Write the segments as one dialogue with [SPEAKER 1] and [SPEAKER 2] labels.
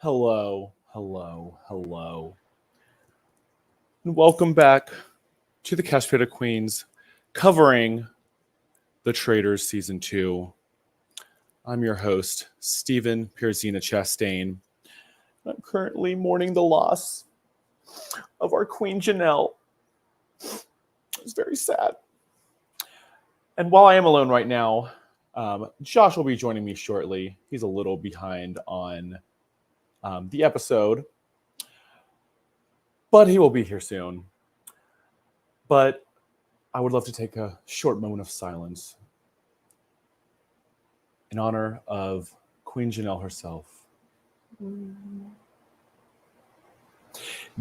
[SPEAKER 1] Hello, hello, hello. And welcome back to the Castrated Queens covering the Traitors Season 2. I'm your host, Stephen Pierzina Chastain. I'm currently mourning the loss of our Queen Janelle. It's very sad. And while I am alone right now, Josh will be joining me shortly. He's a little behind on the episode, but he will be here soon. But I would love to take a short moment of silence in honor of Queen Janelle herself.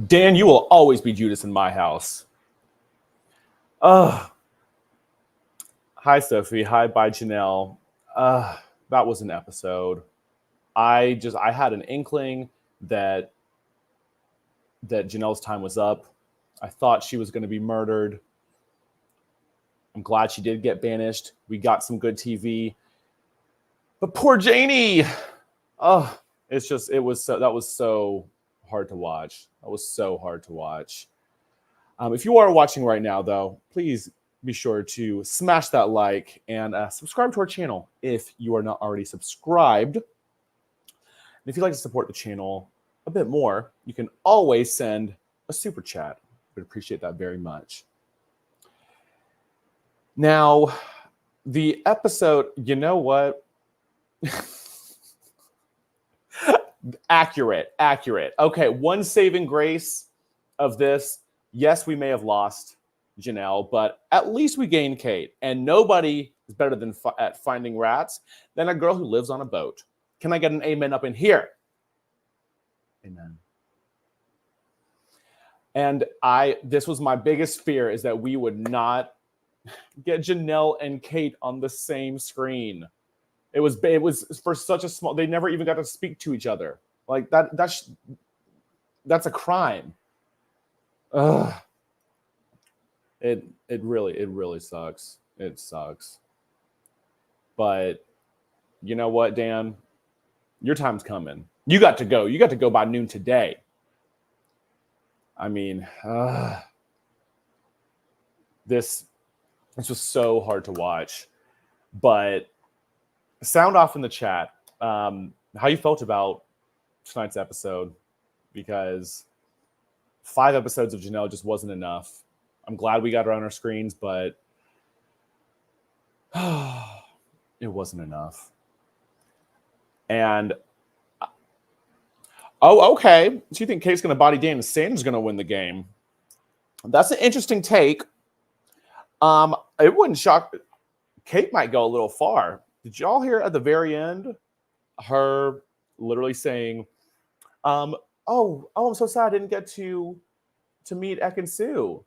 [SPEAKER 1] Dan, you will always be Judas in my house. Hi, Sophie. Hi, bye, Janelle. That was an episode. I had an inkling that Janelle's time was up. I thought she was going to be murdered. I'm glad she did get banished. We got some good TV. But poor Janie. That was so hard to watch. That was so hard to watch. If you are watching right now, though, please be sure to smash that like and subscribe to our channel if you are not already subscribed. And if you'd like to support the channel a bit more, you can always send a super chat. We'd appreciate that very much. Now, the episode, you know what? Accurate. Okay, one saving grace of this. Yes, we may have lost Janelle, but at least we gained Kate. And nobody is better at finding rats than a girl who lives on a boat. Can I get an amen up in here? Amen. And this was my biggest fear, is that we would not get Janelle and Kate on the same screen. It was for such a small, they never even got to speak to each other. Like that's a crime. Ugh. It really sucks. It sucks. But you know what, Dan? Your time's coming. You got to go. You got to go by noon today. I mean, this was so hard to watch. But sound off in the chat how you felt about tonight's episode, because 5 episodes of Janelle just wasn't enough. I'm glad we got her on our screens, but it wasn't enough. And okay. So you think Kate's going to body Dan and Sanders going to win the game? That's an interesting take. It wouldn't shock. Kate might go a little far. Did y'all hear at the very end her literally saying, I'm so sad I didn't get to meet Ekin-Su.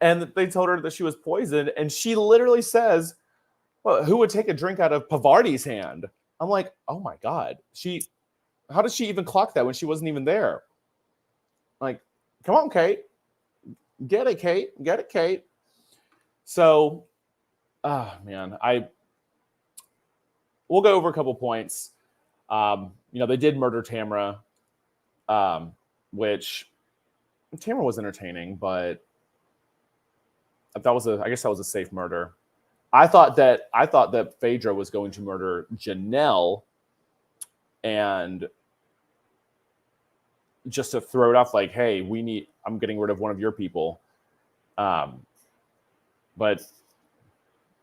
[SPEAKER 1] And they told her that she was poisoned. And she literally says, well, who would take a drink out of Pavardi's hand? I'm like, oh my God. How did she even clock that when she wasn't even there? Like, come on, Kate. Get it, Kate. So, man, we'll go over a couple points. They did murder Tamara, which Tamara was entertaining, but I guess that was a safe murder. I thought that Phaedra was going to murder Janelle, and just to throw it off like, hey, I'm getting rid of one of your people. But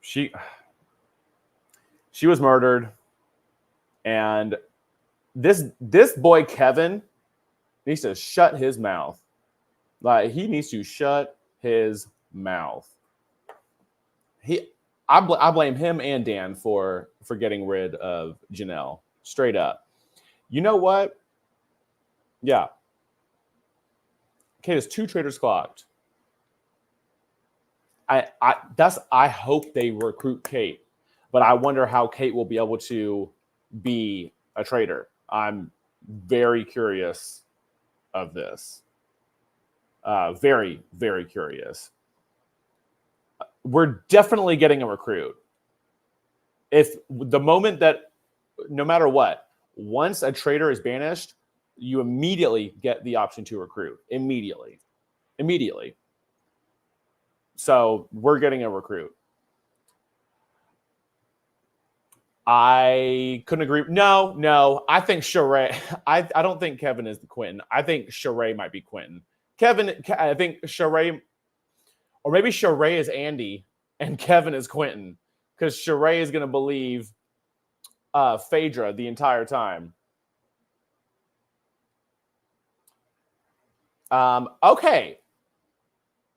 [SPEAKER 1] she was murdered. And this boy, Kevin, needs to shut his mouth. Like, he needs to shut his mouth. I blame him and Dan for getting rid of Janelle. Straight up. You know what? Yeah. Kate has 2 traitors clocked. I hope they recruit Kate, but I wonder how Kate will be able to be a traitor. I'm very curious of this. Very, very curious. We're definitely getting a recruit. If the moment that, no matter what, once a traitor is banished, you immediately get the option to recruit. Immediately. So we're getting a recruit. I couldn't agree. No. I think Sheree. I don't think Kevin is the Quentin. I think Sheree might be Quentin. I think Sheree, or maybe Sheree is Andy and Kevin is Quentin, because Sheree is going to believe Phaedra the entire time. Okay.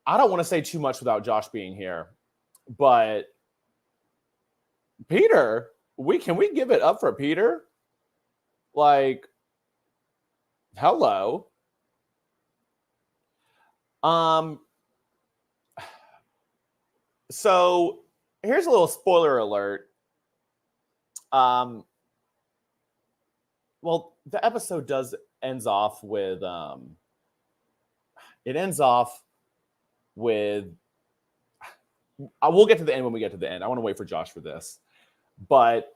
[SPEAKER 1] I don't want to say too much without Josh being here, but Peter, can we give it up for Peter? Like, hello. So here's a little spoiler alert. Well, the episode ends off with we'll get to the end when we get to the end. I want to wait for Josh for this. But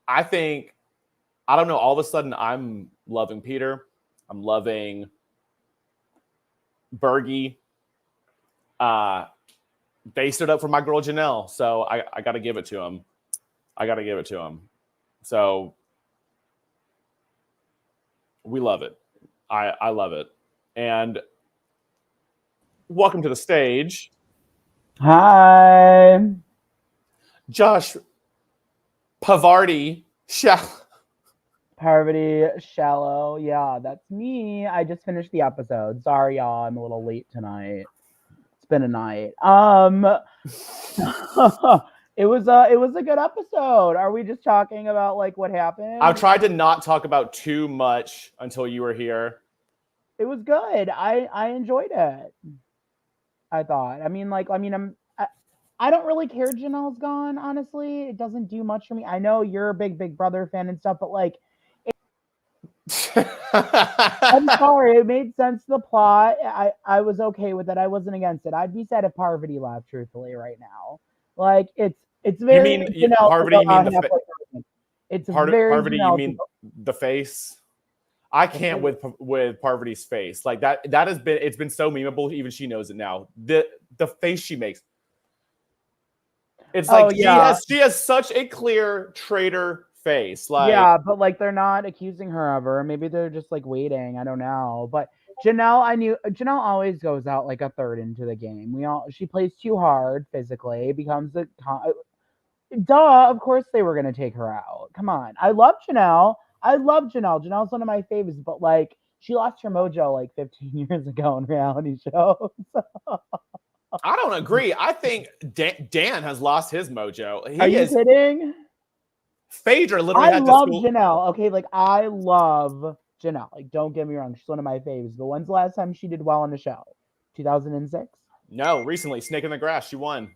[SPEAKER 1] I think, I don't know, all of a sudden I'm loving Peter. I'm loving Bergie. They stood up for my girl Janelle, so I got to give it to him. So we love it. I love it. And welcome to the stage.
[SPEAKER 2] Hi.
[SPEAKER 1] Josh Parvati
[SPEAKER 2] Shallow. Yeah, that's me. I just finished the episode. Sorry, y'all. I'm a little late tonight. It's been a night. It was a good episode. Are we just talking about like what happened?
[SPEAKER 1] I've tried to not talk about too much until you were here.
[SPEAKER 2] It was good. I enjoyed it. I thought. I don't really care Janelle's gone, honestly. It doesn't do much for me. I know you're a Big Brother fan and stuff, but like I'm sorry, it made sense to the plot. I was okay with it. I wasn't against it. I'd be sad if Parvati left, truthfully, right now. Like it's very
[SPEAKER 1] Parvati, you mean
[SPEAKER 2] Janelle,
[SPEAKER 1] you mean the face? I can't with Parvati's face. Like that has been, it's been so memeable, even she knows it now. The face she makes. It's like she has such a clear traitor face. Like,
[SPEAKER 2] yeah, but like they're not accusing her of her. Maybe they're just like waiting. I don't know. But Janelle, Janelle always goes out like a third into the game. She plays too hard physically, becomes of course they were gonna take her out. Come on. I love Janelle. Janelle's one of my favorites, but like she lost her mojo like 15 years ago in reality shows.
[SPEAKER 1] I don't agree. I think Dan has lost his mojo.
[SPEAKER 2] Are you kidding?
[SPEAKER 1] Phaedra literally
[SPEAKER 2] I love Janelle. Okay, like I love Janelle. Like, don't get me wrong, she's one of my favorites. But when's the last time she did well on the show? 2006?
[SPEAKER 1] No, recently. Snake in the Grass. She won.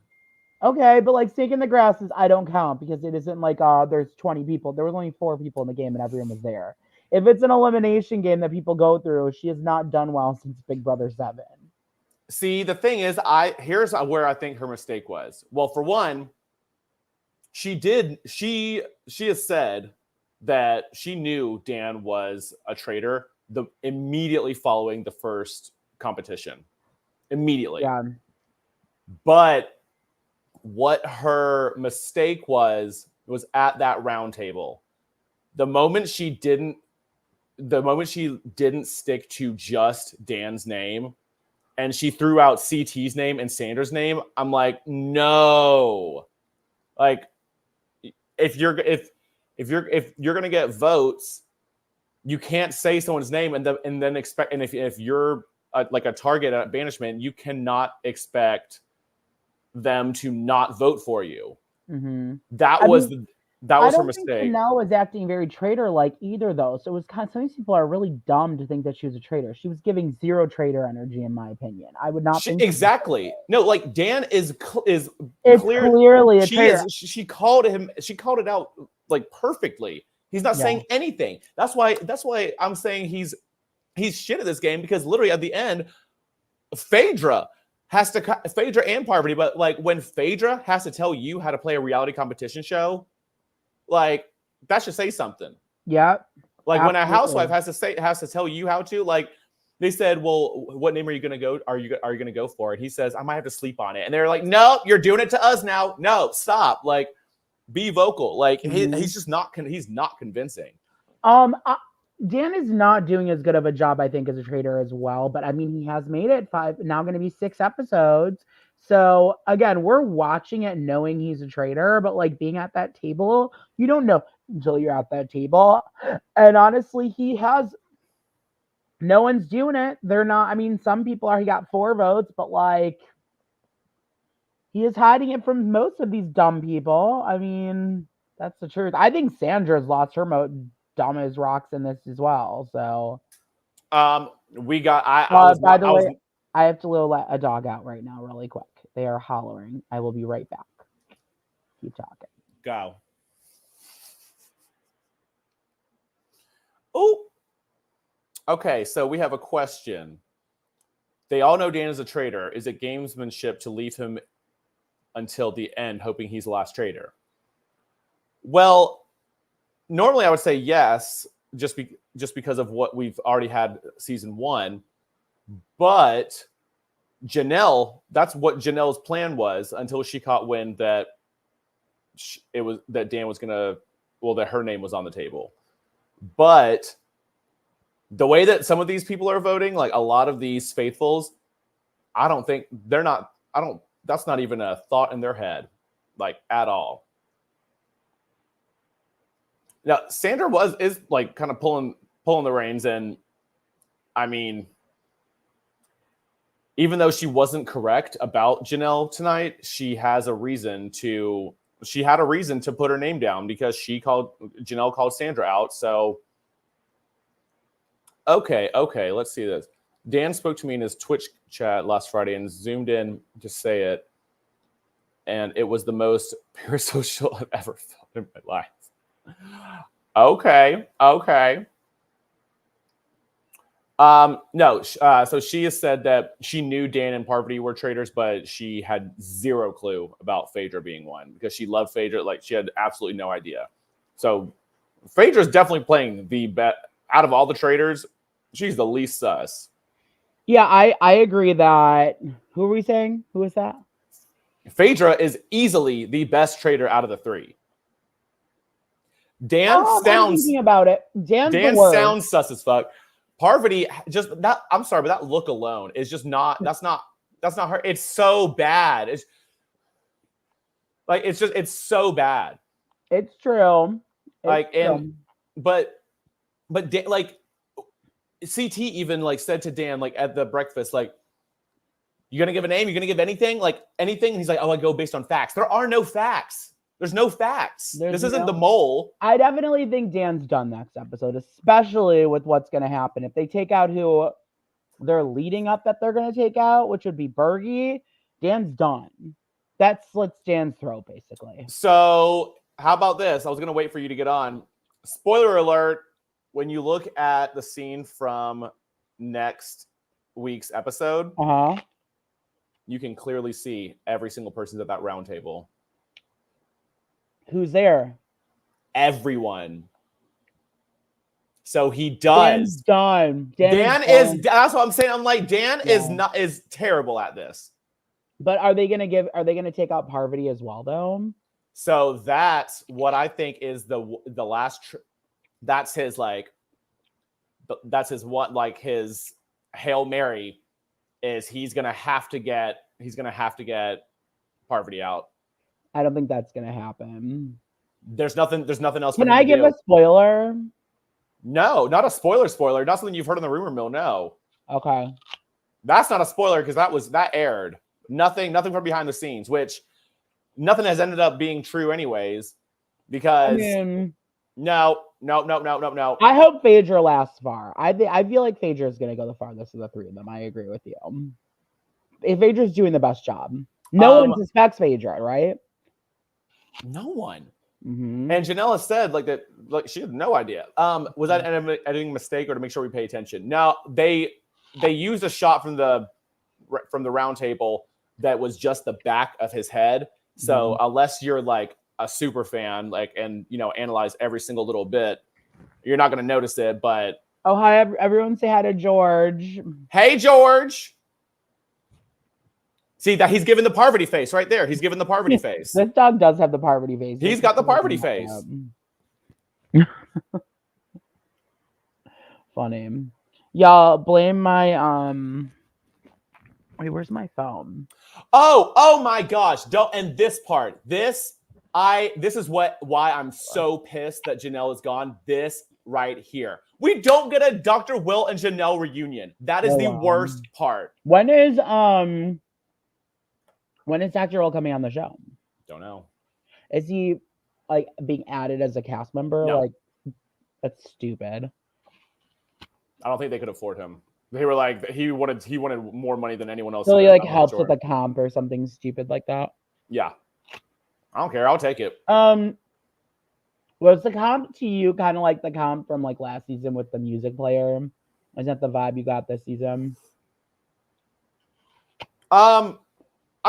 [SPEAKER 2] Okay, but like Snake in the Grass I don't count because it isn't like there's 20 people. There was only 4 people in the game and everyone was there. If it's an elimination game that people go through, she has not done well since Big Brother 7.
[SPEAKER 1] See, the thing is, here's where I think her mistake was. Well, for one, she has said that she knew Dan was a traitor immediately following the first competition. Immediately.
[SPEAKER 2] Yeah.
[SPEAKER 1] But what her mistake was at that round table. The moment she didn't stick to just Dan's name, and she threw out CT's name and Sanders' name, I'm like, no. Like, if you're gonna get votes, you can't say someone's name and then expect. And if you're like a target at banishment, you cannot expect them to not vote for you.
[SPEAKER 2] Mm-hmm.
[SPEAKER 1] That was her mistake.
[SPEAKER 2] Janelle was acting very traitor-like either, though. So it was kind of, some of these people are really dumb to think that she was a traitor. She was giving zero traitor energy, in my opinion. I would not think
[SPEAKER 1] exactly. No, like Dan is
[SPEAKER 2] clearly a traitor.
[SPEAKER 1] She called it out like perfectly. He's not saying anything. That's why I'm saying he's shit at this game, because literally at the end, Phaedra and Parvati, but like when Phaedra has to tell you how to play a reality competition show, like that should say something.
[SPEAKER 2] Yeah.
[SPEAKER 1] Like when a
[SPEAKER 2] Absolutely.
[SPEAKER 1] housewife has to tell you how to, like they said, well, what name are you gonna go? Are you gonna go for it? He says, I might have to sleep on it. And they're like, no, you're doing it to us now. No, stop. Like, be vocal. Like he's just not he's not convincing.
[SPEAKER 2] Dan is not doing as good of a job, I think, as a traitor as well. But I mean, he has made it now going to be 6 episodes. So again, we're watching it knowing he's a traitor, but like being at that table, you don't know until you're at that table. And honestly, no one's doing it. They're not. I mean, some people are. He got 4 votes, but like he is hiding it from most of these dumb people. I mean, that's the truth. I think Sandra's lost her dumb as rocks in this as well. So,
[SPEAKER 1] we got.
[SPEAKER 2] by the way, I have to let a dog out right now, really quick. They are hollering. I will be right back. Keep talking.
[SPEAKER 1] Go. Oh. Okay, so we have a question. They all know Dan is a traitor. Is it gamesmanship to leave him until the end, hoping he's the last traitor? Well, normally I would say yes, just because of what we've already had season 1. But Janelle, that's what Janelle's plan was until she caught wind that that Dan was gonna, that her name was on the table. But the way that some of these people are voting, like a lot of these faithfuls, I don't think that's not even a thought in their head, like at all. Now, Sandra is like kind of pulling the reins, and I mean, even though she wasn't correct about Janelle tonight, she had a reason to put her name down because Janelle called Sandra out. So okay, let's see this. Dan spoke to me in his Twitch chat last Friday and zoomed in to say it, and it was the most parasocial I've ever felt in my life. Okay. No. So she has said that she knew Dan and Parvati were traitors, but she had zero clue about Phaedra being one because she loved Phaedra. Like she had absolutely no idea. So Phaedra is definitely playing the bet out of all the traitors. She's the least sus.
[SPEAKER 2] Yeah, I agree that. Who are we saying? Who is that?
[SPEAKER 1] Phaedra is easily the best traitor out of the 3. Dan sounds.
[SPEAKER 2] I'm thinking about it. Dan
[SPEAKER 1] sounds sus as fuck. Parvati, just that. I'm sorry, but that look alone is just not. That's not her. It's so bad. It's so bad.
[SPEAKER 2] It's true.
[SPEAKER 1] But Dan, like CT even like said to Dan like at the breakfast, like, you gonna give a name? You gonna give anything? Like anything? And he's like, oh, I go based on facts. There are no facts. There's no facts. This isn't the mole.
[SPEAKER 2] I definitely think Dan's done next episode, especially with what's going to happen. If they take out who they're leading up that they're going to take out, which would be Bergie, Dan's done. That slits Dan's throat, basically.
[SPEAKER 1] So how about this? I was going to wait for you to get on. Spoiler alert, when you look at the scene from next week's episode, you can clearly see every single person's at that round table.
[SPEAKER 2] Who's there?
[SPEAKER 1] Everyone. So he does.
[SPEAKER 2] Dan's done.
[SPEAKER 1] Dan is. That's what I'm saying. I'm like, Dan is terrible at this.
[SPEAKER 2] But are they gonna take out Parvati as well, though?
[SPEAKER 1] So that's what I think is the last. That's his his Hail Mary is he's gonna have to get Parvati out.
[SPEAKER 2] I don't think that's gonna happen.
[SPEAKER 1] There's nothing else.
[SPEAKER 2] Can I give a spoiler?
[SPEAKER 1] No, not a spoiler. Not something you've heard on the rumor mill. No.
[SPEAKER 2] Okay.
[SPEAKER 1] That's not a spoiler because that aired. Nothing from behind the scenes, which nothing has ended up being true anyways. Because no.
[SPEAKER 2] I hope Phaedra lasts far. I feel like Phaedra is gonna go the farthest of the 3 of them. I agree with you. If Phaedra's doing the best job. No one suspects Phaedra, right?
[SPEAKER 1] No one.
[SPEAKER 2] Mm-hmm.
[SPEAKER 1] And Janelle said like that, like she had no idea. Was that an editing mistake or to make sure we pay attention? Now they used a shot from the round table that was just the back of his head. So unless you're like a super fan, like and analyze every single little bit, you're not going to notice it. But
[SPEAKER 2] Oh, hi, everyone say hi to George.
[SPEAKER 1] hey, George. See that he's giving the Parvati face right there. He's giving the Parvati face.
[SPEAKER 2] This dog does have the Parvati face.
[SPEAKER 1] He's got the Parvati face.
[SPEAKER 2] Funny. Y'all blame my wait, where's my phone?
[SPEAKER 1] Oh my gosh. Don't and this part. This is why I'm so pissed that Janelle is gone. This right here. We don't get a Dr. Will and Janelle reunion. That is the worst part.
[SPEAKER 2] When is Dr. Will coming on the show?
[SPEAKER 1] Don't know.
[SPEAKER 2] Is he like being added as a cast member?
[SPEAKER 1] No.
[SPEAKER 2] Like, that's stupid.
[SPEAKER 1] I don't think they could afford him. They were like he wanted more money than anyone else.
[SPEAKER 2] So he like helps with the comp or something stupid like that.
[SPEAKER 1] Yeah. I don't care. I'll take it.
[SPEAKER 2] Was the comp to you kind of like the comp from like last season with the music player? Is that the vibe you got this season?
[SPEAKER 1] I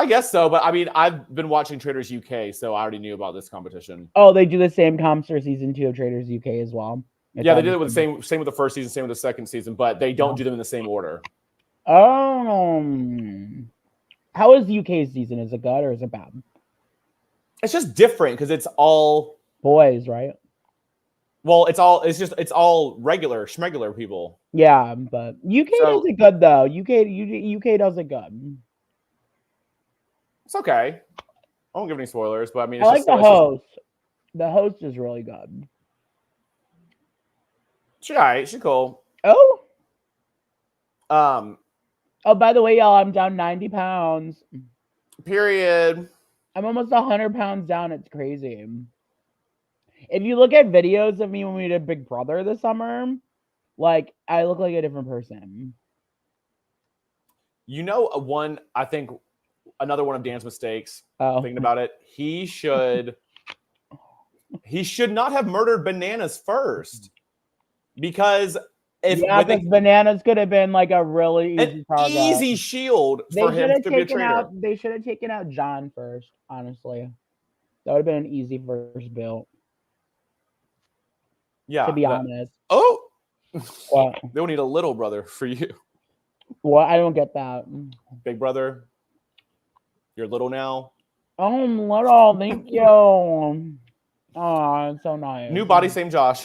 [SPEAKER 1] guess so, but I mean, I've been watching Traitors UK, so I already knew about this competition.
[SPEAKER 2] Oh, they do the same comps for season 2 of Traitors UK as well.
[SPEAKER 1] Yeah, they did it with the same with the first season, same with the second season, but they don't do them in the same order.
[SPEAKER 2] How is UK's season? Is it good or is it bad?
[SPEAKER 1] It's just different because it's all
[SPEAKER 2] boys, right?
[SPEAKER 1] Well, it's all regular schmegular people.
[SPEAKER 2] Yeah, but UK does it good though. UK does it good.
[SPEAKER 1] It's okay. I won't give any spoilers, but I mean,
[SPEAKER 2] I like the host. The host is really good.
[SPEAKER 1] She's alright. She's cool.
[SPEAKER 2] Oh. Oh, by the way, y'all, I'm down 90 pounds.
[SPEAKER 1] Period.
[SPEAKER 2] I'm almost 100 pounds down. It's crazy. If you look at videos of me when we did Big Brother this summer, like I look like a different person.
[SPEAKER 1] You know, I think another one of Dan's mistakes. Thinking about it, he should not have murdered Bananas first, because
[SPEAKER 2] Bananas could have been like a really
[SPEAKER 1] easy shield for him to be a traitor.
[SPEAKER 2] They should have taken out John first. Honestly, that would have been an easy first build.
[SPEAKER 1] Yeah,
[SPEAKER 2] to be honest.
[SPEAKER 1] Oh, what? They'll need a little brother for you.
[SPEAKER 2] What? I don't get that.
[SPEAKER 1] Big brother, you're little now.
[SPEAKER 2] Oh, I'm little. Thank you. Oh, it's so nice.
[SPEAKER 1] New body, same Josh.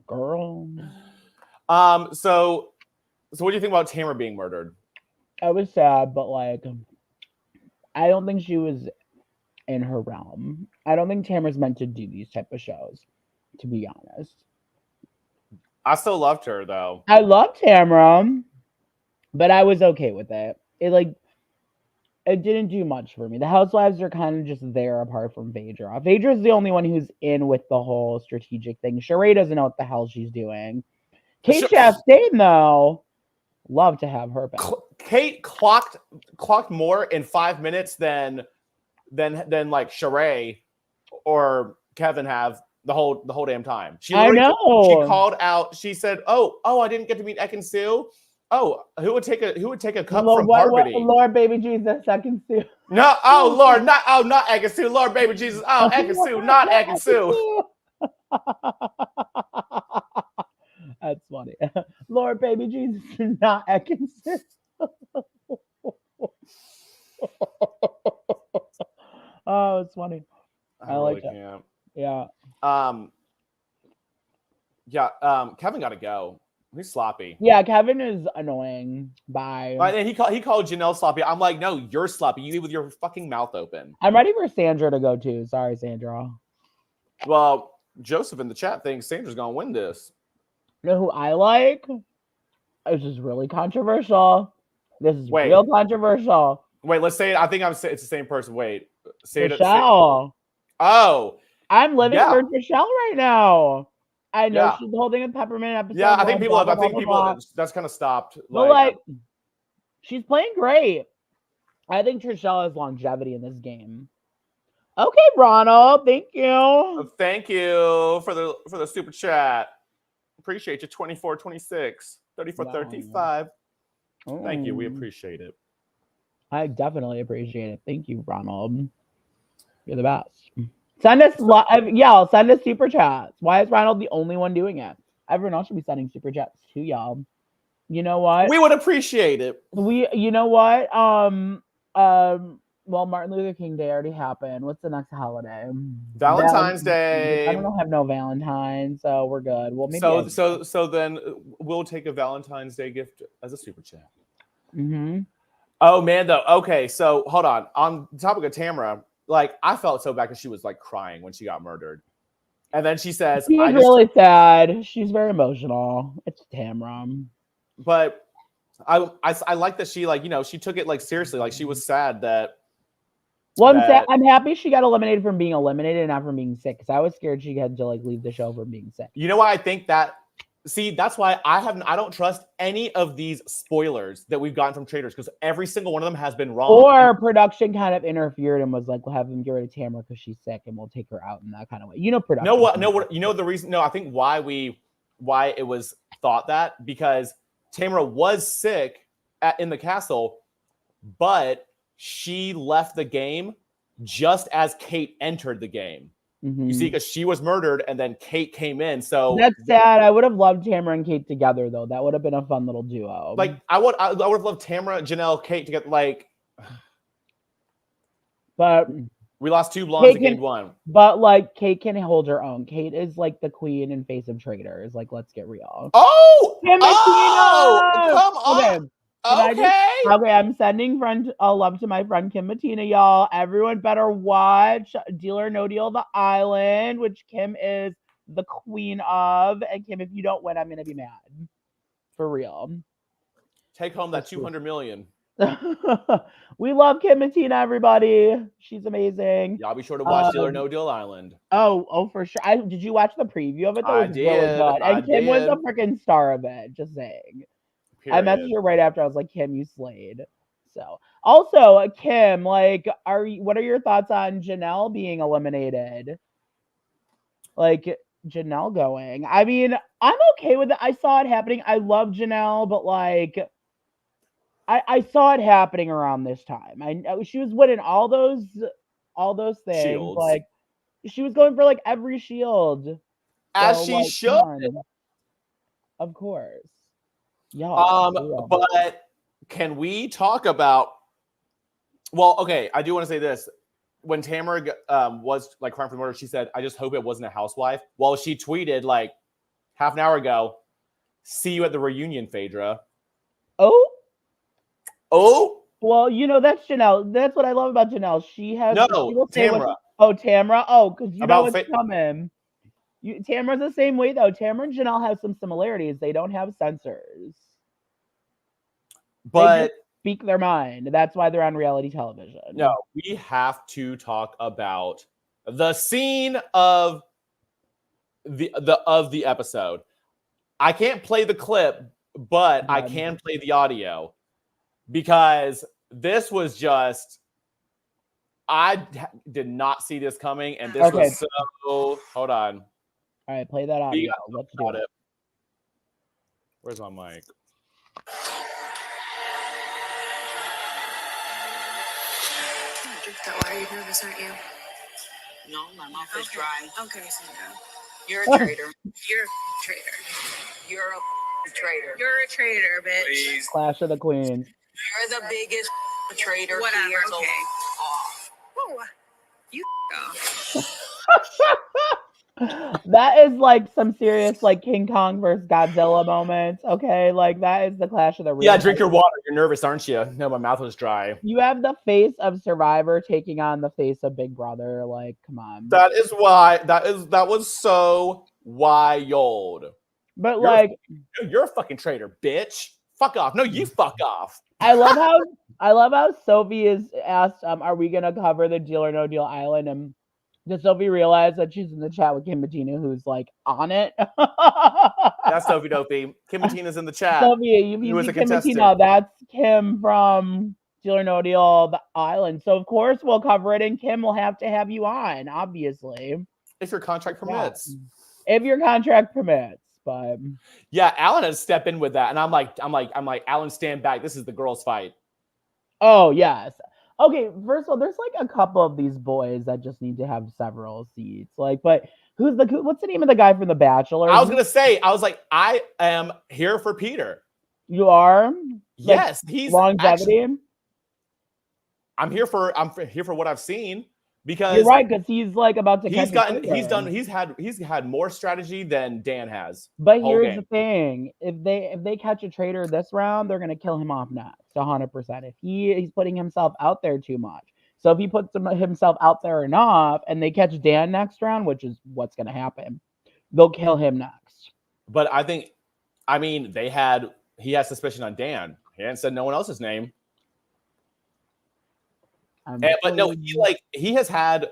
[SPEAKER 2] Girl.
[SPEAKER 1] So what do you think about Tamara being murdered?
[SPEAKER 2] I was sad, but like, I don't think she was in her realm. I don't think Tamara's meant to do these type of shows, to be honest.
[SPEAKER 1] I still loved her though.
[SPEAKER 2] I loved Tamara, but I was okay with it. It didn't do much for me. The housewives are kind of just there apart from Phaedra. Phaedra's the only one who's in with the whole strategic thing. Sheree doesn't know what the hell she's doing. Kate Chastain, though, love to have her back.
[SPEAKER 1] Kate clocked more in 5 minutes than like Sheree or Kevin have the whole damn time.
[SPEAKER 2] I know.
[SPEAKER 1] She called out. She said, "Oh, I didn't get to meet Ekin-Su. Oh, who would take a cup from Parvati?
[SPEAKER 2] Lord, baby Jesus, Ekin-Su.
[SPEAKER 1] No, oh Lord, not Ekin-Su. Lord, baby Jesus. Oh, Ekin-Su, not Ekin-Su.
[SPEAKER 2] That's funny. Lord, baby Jesus, not Ekin-Su. Oh, it's funny. I like it. Yeah.
[SPEAKER 1] Kevin got to go. He's sloppy.
[SPEAKER 2] Yeah, Kevin is annoying. Bye.
[SPEAKER 1] And he called Janelle sloppy. I'm like, no, you're sloppy. You leave with your fucking mouth open.
[SPEAKER 2] I'm ready for Sandra to go too. Sorry, Sandra.
[SPEAKER 1] Well, Joseph in the chat thinks Sandra's gonna win this.
[SPEAKER 2] You know who I like? This is really controversial. This is real controversial.
[SPEAKER 1] Wait, let's say it. I think it's the same person. Wait, say
[SPEAKER 2] Trishelle.
[SPEAKER 1] Oh,
[SPEAKER 2] I'm living for Trishelle right now. I know
[SPEAKER 1] Yeah.
[SPEAKER 2] she's holding a peppermint episode.
[SPEAKER 1] Yeah, I think people that's kind of stopped.
[SPEAKER 2] But like, she's playing great. I think Trishelle has longevity in this game. Okay, Ronald, thank you.
[SPEAKER 1] Thank you for the super chat. Appreciate you. 24, 26, 34, 35. Thank you. We appreciate it.
[SPEAKER 2] I definitely appreciate it. Thank you, Ronald. You're the best. Send us, send us super chats. Why is Ronald the only one doing it? Everyone else should be sending super chats too, y'all. You know what?
[SPEAKER 1] We would appreciate it.
[SPEAKER 2] You know what? Well, Martin Luther King Day already happened. What's the next holiday?
[SPEAKER 1] Valentine's Day.
[SPEAKER 2] I don't have no Valentine, so we're good. Well, maybe
[SPEAKER 1] so then we'll take a Valentine's Day gift as a super chat.
[SPEAKER 2] Mm-hmm.
[SPEAKER 1] Oh man, though. Okay, so hold on. On the topic of Tamara, like I felt so bad because she was like crying when she got murdered, and then she says,
[SPEAKER 2] "She's really sad. She's very emotional. It's Tamara."
[SPEAKER 1] But I like that she she took it like seriously. Like she was sad that.
[SPEAKER 2] Well, I'm happy she got eliminated from being eliminated and not from being sick, because I was scared she had to like leave the show for being sick.
[SPEAKER 1] You know why I think that? See, that's why I don't trust any of these spoilers that we've gotten from Traitors, because every single one of them has been wrong.
[SPEAKER 2] Or production kind of interfered and was like, we'll have them get rid of Tamara because she's sick and we'll take her out in that kind of way. You know, production.
[SPEAKER 1] You know the reason? No, I think why it was thought that, because Tamara was sick in the castle, but she left the game just as Kate entered the game. Mm-hmm. You see, because she was murdered and then Kate came in. So
[SPEAKER 2] that's sad. I would have loved Tamara and Kate together, though. That would have been a fun little duo.
[SPEAKER 1] Like I would have loved Tamara, Janelle, Kate together. Like,
[SPEAKER 2] but
[SPEAKER 1] we lost 2 blondes and gained 1.
[SPEAKER 2] But like Kate can hold her own. Kate is like the queen and face of Traitors. Like, let's get real.
[SPEAKER 1] Oh, come on.
[SPEAKER 2] Okay, I'm sending love to my friend Kim Mattina, y'all. Everyone better watch Deal or No Deal The Island, which Kim is the queen of. And Kim, if you don't win, I'm gonna be mad. For real.
[SPEAKER 1] Take home that $200 million.
[SPEAKER 2] We love Kim Mattina, everybody. She's amazing.
[SPEAKER 1] Y'all be sure to watch Deal or No Deal Island.
[SPEAKER 2] Oh, for sure. Did you watch the preview of it? That was really good. And Kim was the freaking star of it. Just saying. Period. I messaged her right after. I was like, Kim, you slayed. So, also, Kim, like, what are your thoughts on Janelle being eliminated? Like, Janelle going. I mean, I'm okay with it. I saw it happening. I love Janelle, but like, I saw it happening around this time. She was winning all those things. Shields. Like, she was going for like every shield.
[SPEAKER 1] As so, she like, should.
[SPEAKER 2] Of course.
[SPEAKER 1] Yeah. But can we talk about? Well, okay. I do want to say this. When Tamara was like crying for the murder, she said, "I just hope it wasn't a housewife." Well, she tweeted like half an hour ago, "See you at the reunion, Phaedra."
[SPEAKER 2] Oh.
[SPEAKER 1] Well,
[SPEAKER 2] you know that's Janelle. That's what I love about Janelle. She will say
[SPEAKER 1] Tamara.
[SPEAKER 2] Tamara. Oh, because you know what's coming. Tamara's the same way though. Tamara and Janelle have some similarities. They don't have censors.
[SPEAKER 1] But
[SPEAKER 2] they just speak their mind. That's why they're on reality television.
[SPEAKER 1] No, we have to talk about the scene of the episode. I can't play the clip, but I can play the audio, because this was just, I did not see this coming, and this was so. Hold on.
[SPEAKER 2] All right, play that audio. Let's do it.
[SPEAKER 1] Where's my mic?
[SPEAKER 3] That why are you nervous, aren't you?
[SPEAKER 4] No, my mouth is dry.
[SPEAKER 3] Okay, so no.
[SPEAKER 4] You're a traitor.
[SPEAKER 3] You're a traitor.
[SPEAKER 4] You're a traitor.
[SPEAKER 3] You're a traitor, bitch.
[SPEAKER 4] Please.
[SPEAKER 2] Clash of the Queens.
[SPEAKER 4] You're the biggest traitor.
[SPEAKER 3] Whatever.
[SPEAKER 4] Here,
[SPEAKER 3] okay.
[SPEAKER 4] Oh,
[SPEAKER 3] you
[SPEAKER 2] That is like some serious like King Kong versus Godzilla moments. Okay, like that is the clash of the real.
[SPEAKER 1] Yeah, drink your water. You're nervous, aren't you? No, my mouth was dry.
[SPEAKER 2] You have the face of Survivor taking on the face of Big Brother. Like, come on.
[SPEAKER 1] That is why that was so wild.
[SPEAKER 2] But
[SPEAKER 1] you're a fucking traitor, bitch. Fuck off. No, you fuck off.
[SPEAKER 2] I love how Sophie is asked, are we gonna cover the Deal or No Deal Island? And does Sophie realize that she's in the chat with Kim Mattina, who's like on it?
[SPEAKER 1] That's Sophie Dopey. Kim Mattina's in the chat.
[SPEAKER 2] Sophie, you see Kim Mattina. That's Kim from Deal or No Deal the Island. So of course we'll cover it, and Kim will have to have you on, obviously.
[SPEAKER 1] If your contract permits.
[SPEAKER 2] If your contract permits. But
[SPEAKER 1] yeah, Alan had to step in with that, and I'm like, Alan, stand back. This is the girls' fight.
[SPEAKER 2] Oh yes, Okay, first of all, there's like a couple of these boys that just need to have several seats. Like, but what's the name of the guy from The Bachelor?
[SPEAKER 1] I was gonna say, I was like, I am here for Peter.
[SPEAKER 2] You are? Like,
[SPEAKER 1] Yes, he's
[SPEAKER 2] longevity?
[SPEAKER 1] actually. I'm here for what I've seen because
[SPEAKER 2] You're right, because he's like about to
[SPEAKER 1] he's
[SPEAKER 2] catch a
[SPEAKER 1] gotten
[SPEAKER 2] traitor.
[SPEAKER 1] he's had more strategy than Dan has.
[SPEAKER 2] But
[SPEAKER 1] whole
[SPEAKER 2] here's
[SPEAKER 1] game.
[SPEAKER 2] the thing: if they catch a traitor this round, they're gonna kill him off next, 100%. If he's putting himself out there too much, so if he puts himself out there enough, and they catch Dan next round, which is what's gonna happen, they'll kill him next.
[SPEAKER 1] But I mean, he had suspicion on Dan. He hadn't said no one else's name. But no, he has had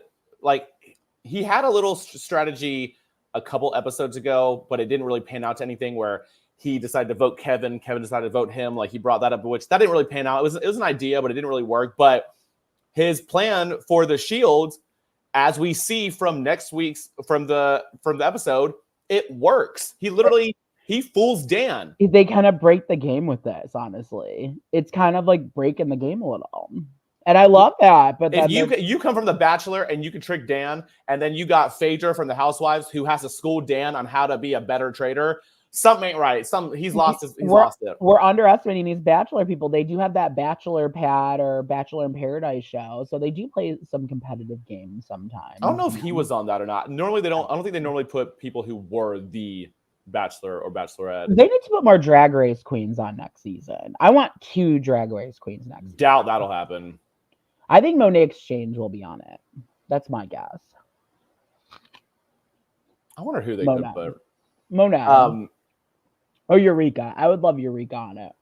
[SPEAKER 1] he had a little strategy a couple episodes ago, but it didn't really pan out to anything where he decided to vote Kevin. Kevin decided to vote him. Like he brought that up, which that didn't really pan out. It was an idea, but it didn't really work. But his plan for the Shield, as we see from next week's from the episode, it works. He fools Dan.
[SPEAKER 2] They kind of break the game with this, honestly. It's kind of like breaking the game a little. And I love that. But
[SPEAKER 1] if you come from The Bachelor and you can trick Dan, and then you got Phaedra from The Housewives who has to school Dan on how to be a better trader, something ain't right. He's lost it.
[SPEAKER 2] We're underestimating these Bachelor people. They do have that Bachelor Pad or Bachelor in Paradise show, so they do play some competitive games sometimes.
[SPEAKER 1] I don't know if he was on that or not. Normally they don't. I don't think they normally put people who were the Bachelor or Bachelorette.
[SPEAKER 2] They need to put more Drag Race queens on next season. I want 2 Drag Race queens next season.
[SPEAKER 1] Doubt that'll happen.
[SPEAKER 2] I think Monet Exchange will be on it. That's my guess.
[SPEAKER 1] I wonder who they
[SPEAKER 2] Monet.
[SPEAKER 1] could put.
[SPEAKER 2] Monet. Or Eureka. I would love Eureka on it.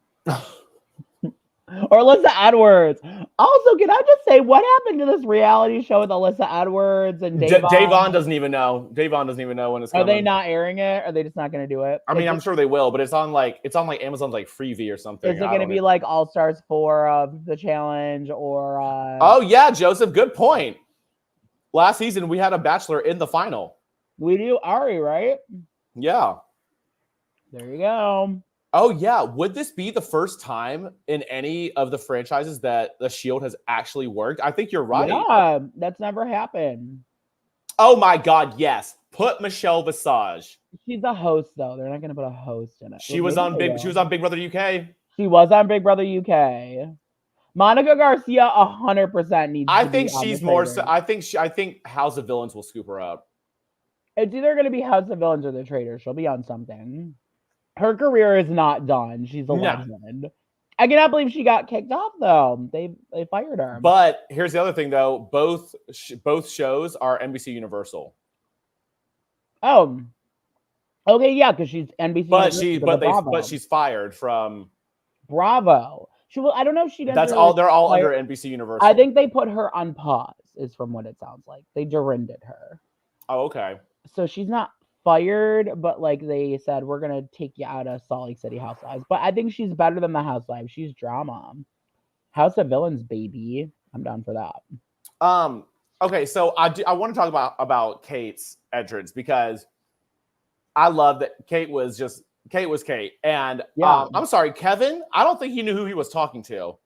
[SPEAKER 2] Or Alyssa Edwards. Also, can I just say, what happened to this reality show with Alyssa Edwards and Davon?
[SPEAKER 1] Davon doesn't even know. Davon doesn't even know when it's coming.
[SPEAKER 2] Are they not airing it? Are they just not going to do it?
[SPEAKER 1] I mean, I'm sure they will, but it's on like Amazon's like Freevee or something.
[SPEAKER 2] Is it going to be like All Stars 4 of the challenge or?
[SPEAKER 1] Oh yeah, Joseph. Good point. Last season we had a Bachelor in the final.
[SPEAKER 2] We do Ari, right?
[SPEAKER 1] Yeah.
[SPEAKER 2] There you go.
[SPEAKER 1] Oh yeah, would this be the first time in any of the franchises that the Shield has actually worked? I think you're right.
[SPEAKER 2] Yeah, that's never happened.
[SPEAKER 1] Oh my God, yes. Put Michelle Visage.
[SPEAKER 2] She's a host though. They're not going to put a host in it.
[SPEAKER 1] She was on Big Brother UK.
[SPEAKER 2] She was on Big Brother UK. Monica Garcia 100% needs.
[SPEAKER 1] I think she's more. I think House of Villains will scoop her up.
[SPEAKER 2] It's either going to be House of Villains or The Traitors. She'll be on something. Her career is not done. She's a legend. I cannot believe she got kicked off though. They fired her.
[SPEAKER 1] But here's the other thing though. Both shows are NBC Universal.
[SPEAKER 2] Oh. Okay, yeah, because she's NBC.
[SPEAKER 1] But she's fired from
[SPEAKER 2] Bravo. I don't know if she did.
[SPEAKER 1] They're all under NBC Universal.
[SPEAKER 2] I think they put her on pause, is from what it sounds like. They derinded her.
[SPEAKER 1] Oh, okay.
[SPEAKER 2] So she's not fired, but like they said, we're gonna take you out of Salt Lake City Housewives. But I think she's better than the Housewives. She's drama. House of Villains, baby. I'm down for that.
[SPEAKER 1] Okay, so I want to talk about Kate's entrance because I love that Kate was Kate. And I'm sorry, Kevin, I don't think he knew who he was talking to.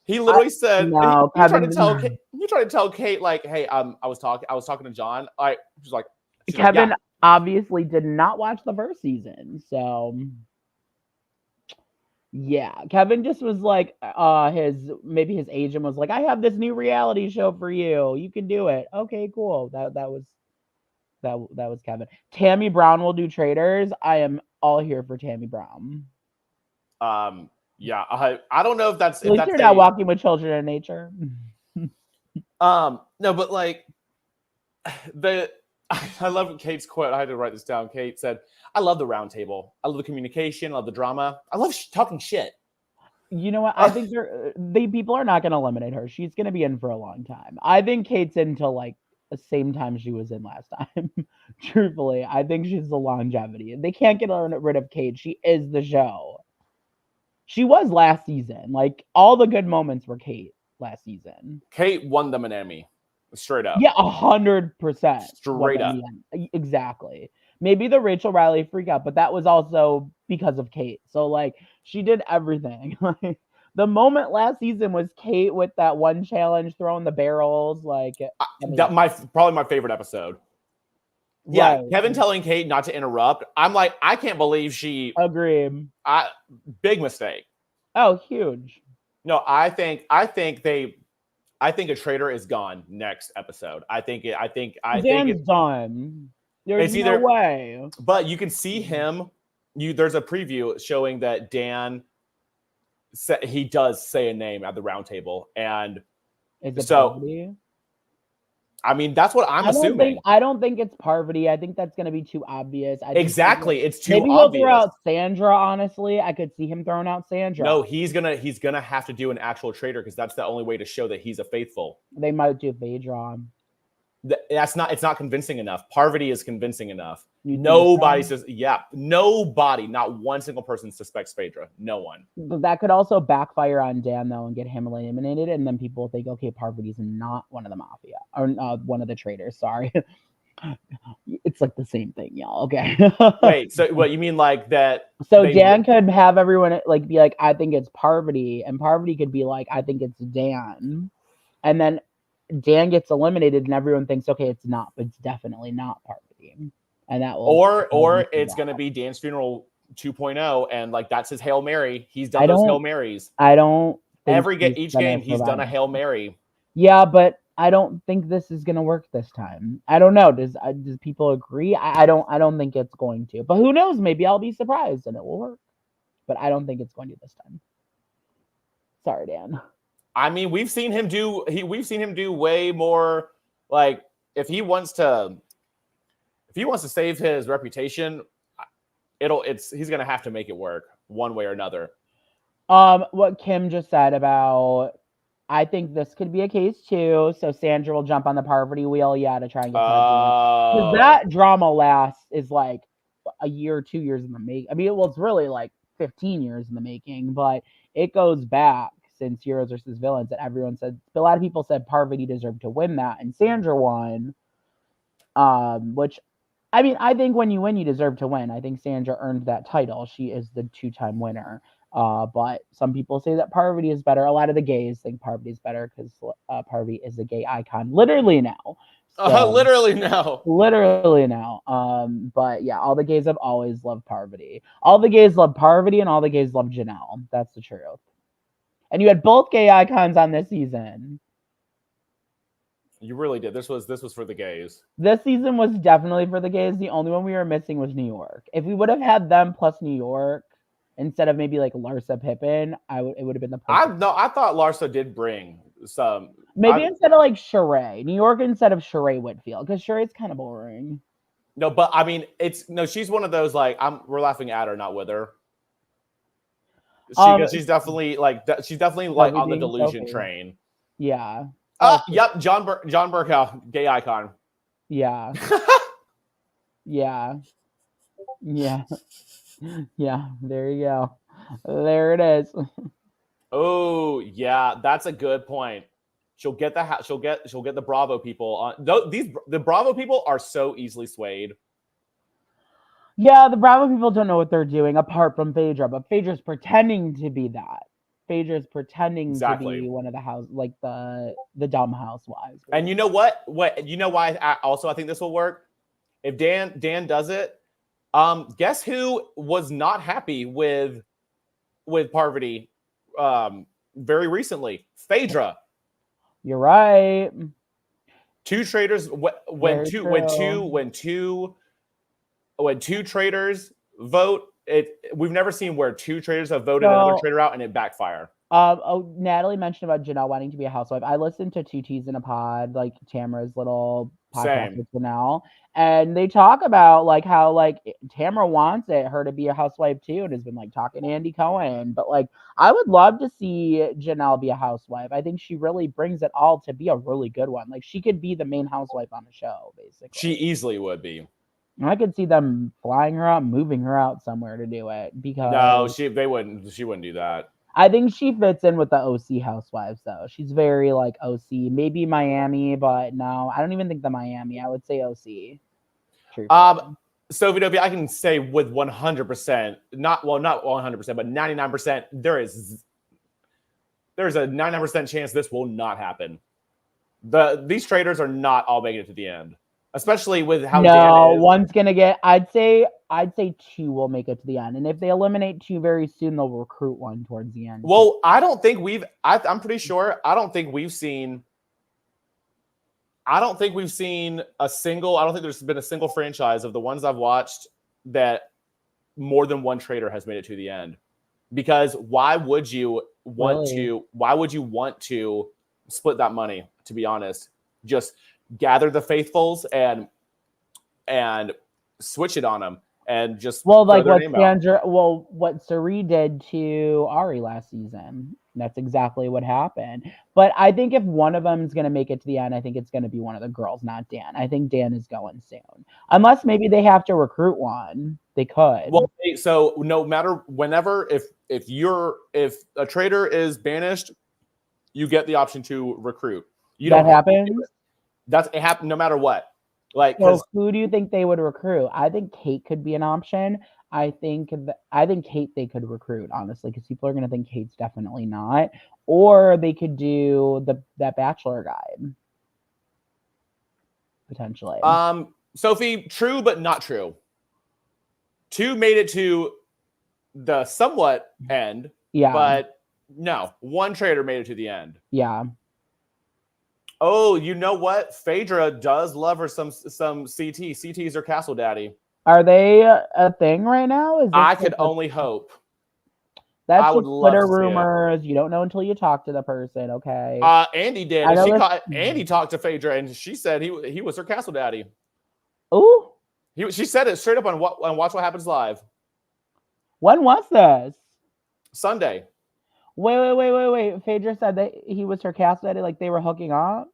[SPEAKER 1] He literally said,
[SPEAKER 2] no,
[SPEAKER 1] you tried to tell Kate, like, hey, I was talking to John. She's like,
[SPEAKER 2] Kevin obviously did not watch the first season. So yeah, Kevin just was like, his agent was like, I have this new reality show for you. You can do it. Okay, cool. That was Kevin. Tammy Brown will do Traitors. I am all here for Tammy Brown.
[SPEAKER 1] Yeah, I don't know if that's
[SPEAKER 2] at least you're not walking with children in nature.
[SPEAKER 1] No, but like I love Kate's quote. I had to write this down. Kate said, I love the round table. I love the communication. I love the drama. I love talking shit.
[SPEAKER 2] You know what? I think people are not going to eliminate her. She's going to be in for a long time. I think Kate's in till like the same time she was in last time. Truthfully, I think she's the longevity. They can't get rid of Kate. She is the show. She was last season. Like all the good moments were Kate last season.
[SPEAKER 1] Kate won them an Emmy. Straight up.
[SPEAKER 2] Yeah, 100%.
[SPEAKER 1] Straight up.
[SPEAKER 2] Exactly. Maybe the Rachel Riley freak out, but that was also because of Kate. So like she did everything. Like The moment last season was Kate with that one challenge, throwing the barrels. Like,
[SPEAKER 1] Probably my favorite episode. Yeah,
[SPEAKER 2] right.
[SPEAKER 1] Kevin telling Kate not to interrupt. I'm like, I can't believe she.
[SPEAKER 2] Agree.
[SPEAKER 1] Big mistake.
[SPEAKER 2] Oh, huge.
[SPEAKER 1] No, I think a traitor is gone next episode. I think
[SPEAKER 2] Dan's done. There's
[SPEAKER 1] it's either
[SPEAKER 2] no way.
[SPEAKER 1] But you can see him. There's a preview showing that Dan he does say a name at the round table, and
[SPEAKER 2] Is it
[SPEAKER 1] so
[SPEAKER 2] Parvati?
[SPEAKER 1] I mean that's what I'm assuming.
[SPEAKER 2] I don't think it's Parvati. I think that's going to be too obvious.
[SPEAKER 1] Exactly, it's too
[SPEAKER 2] maybe
[SPEAKER 1] obvious.
[SPEAKER 2] He'll throw out Sandra. Honestly, I could see him throwing out Sandra.
[SPEAKER 1] No, he's gonna have to do an actual traitor because that's the only way to show that he's a faithful.
[SPEAKER 2] They might do Phaedra.
[SPEAKER 1] It's not convincing enough. Parvati is convincing enough.
[SPEAKER 2] Nobody
[SPEAKER 1] says, nobody, not one single person suspects Phaedra. No one.
[SPEAKER 2] But that could also backfire on Dan though and get him eliminated, and then people think, okay, Parvati's not one of the mafia or one of the traitors. Sorry, it's like the same thing, y'all. Okay.
[SPEAKER 1] Wait, so what you mean like that?
[SPEAKER 2] So Dan could have everyone like be like, I think it's Parvati, and Parvati could be like, I think it's Dan, and then Dan gets eliminated, and everyone thinks, okay, it's not, but it's definitely not Parvati, and that will
[SPEAKER 1] or it's gonna be Dan's funeral 2.0, and like that's his Hail Mary. He's done those Hail Marys.
[SPEAKER 2] I don't.
[SPEAKER 1] Each game he's done a Hail Mary.
[SPEAKER 2] Yeah, but I don't think this is gonna work this time. I don't know. Does people agree? I don't think it's going to. But who knows? Maybe I'll be surprised and it will work. But I don't think it's going to this time. Sorry, Dan.
[SPEAKER 1] I mean, we've seen him do way more. Like if he wants to save his reputation, he's gonna have to make it work one way or another.
[SPEAKER 2] What Kim just said about, I think this could be a case too. So Sandra will jump on the Parvati wheel, to try and get because that drama is like a year, 2 years in the making. I mean, it's really like 15 years in the making, but it goes back since Heroes versus Villains, and everyone said, a lot of people said Parvati deserved to win that, and Sandra won. Which, I mean, I think when you win, you deserve to win. I think Sandra earned that title. She is the 2-time winner. But some people say that Parvati is better. A lot of the gays think Parvati is better because Parvati is a gay icon, literally now. So,
[SPEAKER 1] literally now.
[SPEAKER 2] But yeah, all the gays have always loved Parvati. All the gays love Parvati, and all the gays love Janelle. That's the truth. And you had both gay icons on this season.
[SPEAKER 1] You really did. This was for the gays.
[SPEAKER 2] This season was definitely for the gays. The only one we were missing was New York. If we would have had them plus New York instead of maybe like Larsa Pippen, it would have been the perfect.
[SPEAKER 1] I thought Larsa did bring some.
[SPEAKER 2] Maybe instead of like Sheree, New York instead of Sheree Whitfield, because Sheree's kind of boring.
[SPEAKER 1] No, but I mean, she's one of those like we're laughing at her, not with her. She's definitely like on the delusion train.
[SPEAKER 2] Yeah.
[SPEAKER 1] Yep. John Burkow, gay icon.
[SPEAKER 2] Yeah. Yeah. Yeah. Yeah. There you go. There it is.
[SPEAKER 1] Oh yeah, that's a good point. She'll get the Bravo people on. The Bravo people are so easily swayed.
[SPEAKER 2] Yeah, the Bravo people don't know what they're doing apart from Phaedra, but Phaedra's pretending to be that. Phaedra's pretending to be one of the dumb housewives.
[SPEAKER 1] And you know what? You know why? I think this will work. If Dan does it, guess who was not happy with Parvati very recently? Phaedra.
[SPEAKER 2] You're right.
[SPEAKER 1] Two traitors when two traitors vote. We've never seen where two traitors have voted another traitor out and it backfire.
[SPEAKER 2] Natalie mentioned about Janelle wanting to be a housewife. I listened to Two Teas in a Pod, like Tamara's little podcast with Janelle, and they talk about like how like Tamara wants her to be a housewife too, and has been like talking to Andy Cohen. But like, I would love to see Janelle be a housewife. I think she really brings it all to be a really good one. Like, she could be the main housewife on the show, basically.
[SPEAKER 1] She easily would be.
[SPEAKER 2] I could see them flying her out, moving her out somewhere to do it, because
[SPEAKER 1] no, she wouldn't do that.
[SPEAKER 2] I think she fits in with the OC housewives though. She's very like OC, maybe Miami, but no, I don't even think the Miami. I would say OC.
[SPEAKER 1] So Vidovia, I can say with 100%, not 100%, but 99%, there's a 99% chance this will not happen. These traitors are not all making it to the end, especially with how Dan is.
[SPEAKER 2] One's gonna get. I'd say 2 will make it to the end, and if they eliminate 2 very soon, they'll recruit 1 towards the end.
[SPEAKER 1] Well, I don't think I'm pretty sure. I don't think we've seen a single. I don't think there's been a single franchise of the ones I've watched that more than one traitor has made it to the end. Because why would you want to? Why would you want to split that money? To be honest, just gather the faithfuls and switch it on them and just
[SPEAKER 2] like what Suri did to Ari last season. That's exactly what happened. But I think if one of them is going to make it to the end, I think it's going to be one of the girls, not Dan. I think Dan is going soon, unless maybe they have to recruit one. They could.
[SPEAKER 1] Well, so no matter whenever if a traitor is banished, you get the option to recruit.
[SPEAKER 2] That happens.
[SPEAKER 1] It happens no matter what. Like,
[SPEAKER 2] so who do you think they would recruit? I think Kate could be an option. I think Kate they could recruit, honestly, because people are going to think Kate's definitely not. Or they could do that Bachelor guy potentially.
[SPEAKER 1] Sophie, true but not true. 2 made it to the somewhat end.
[SPEAKER 2] Yeah, but
[SPEAKER 1] no, 1 traitor made it to the end.
[SPEAKER 2] Yeah.
[SPEAKER 1] Oh, you know what? Phaedra does love her some CT. CT's her castle daddy.
[SPEAKER 2] Are they a thing right now?
[SPEAKER 1] I could only hope.
[SPEAKER 2] That's just Twitter rumors. You don't know until you talk to the person, okay?
[SPEAKER 1] Andy did. Andy talked to Phaedra, and she said he was her castle daddy.
[SPEAKER 2] Ooh.
[SPEAKER 1] She said it straight up on Watch What Happens Live.
[SPEAKER 2] When was this?
[SPEAKER 1] Sunday.
[SPEAKER 2] Wait. Phaedra said that he was her castle daddy, like they were hooking up?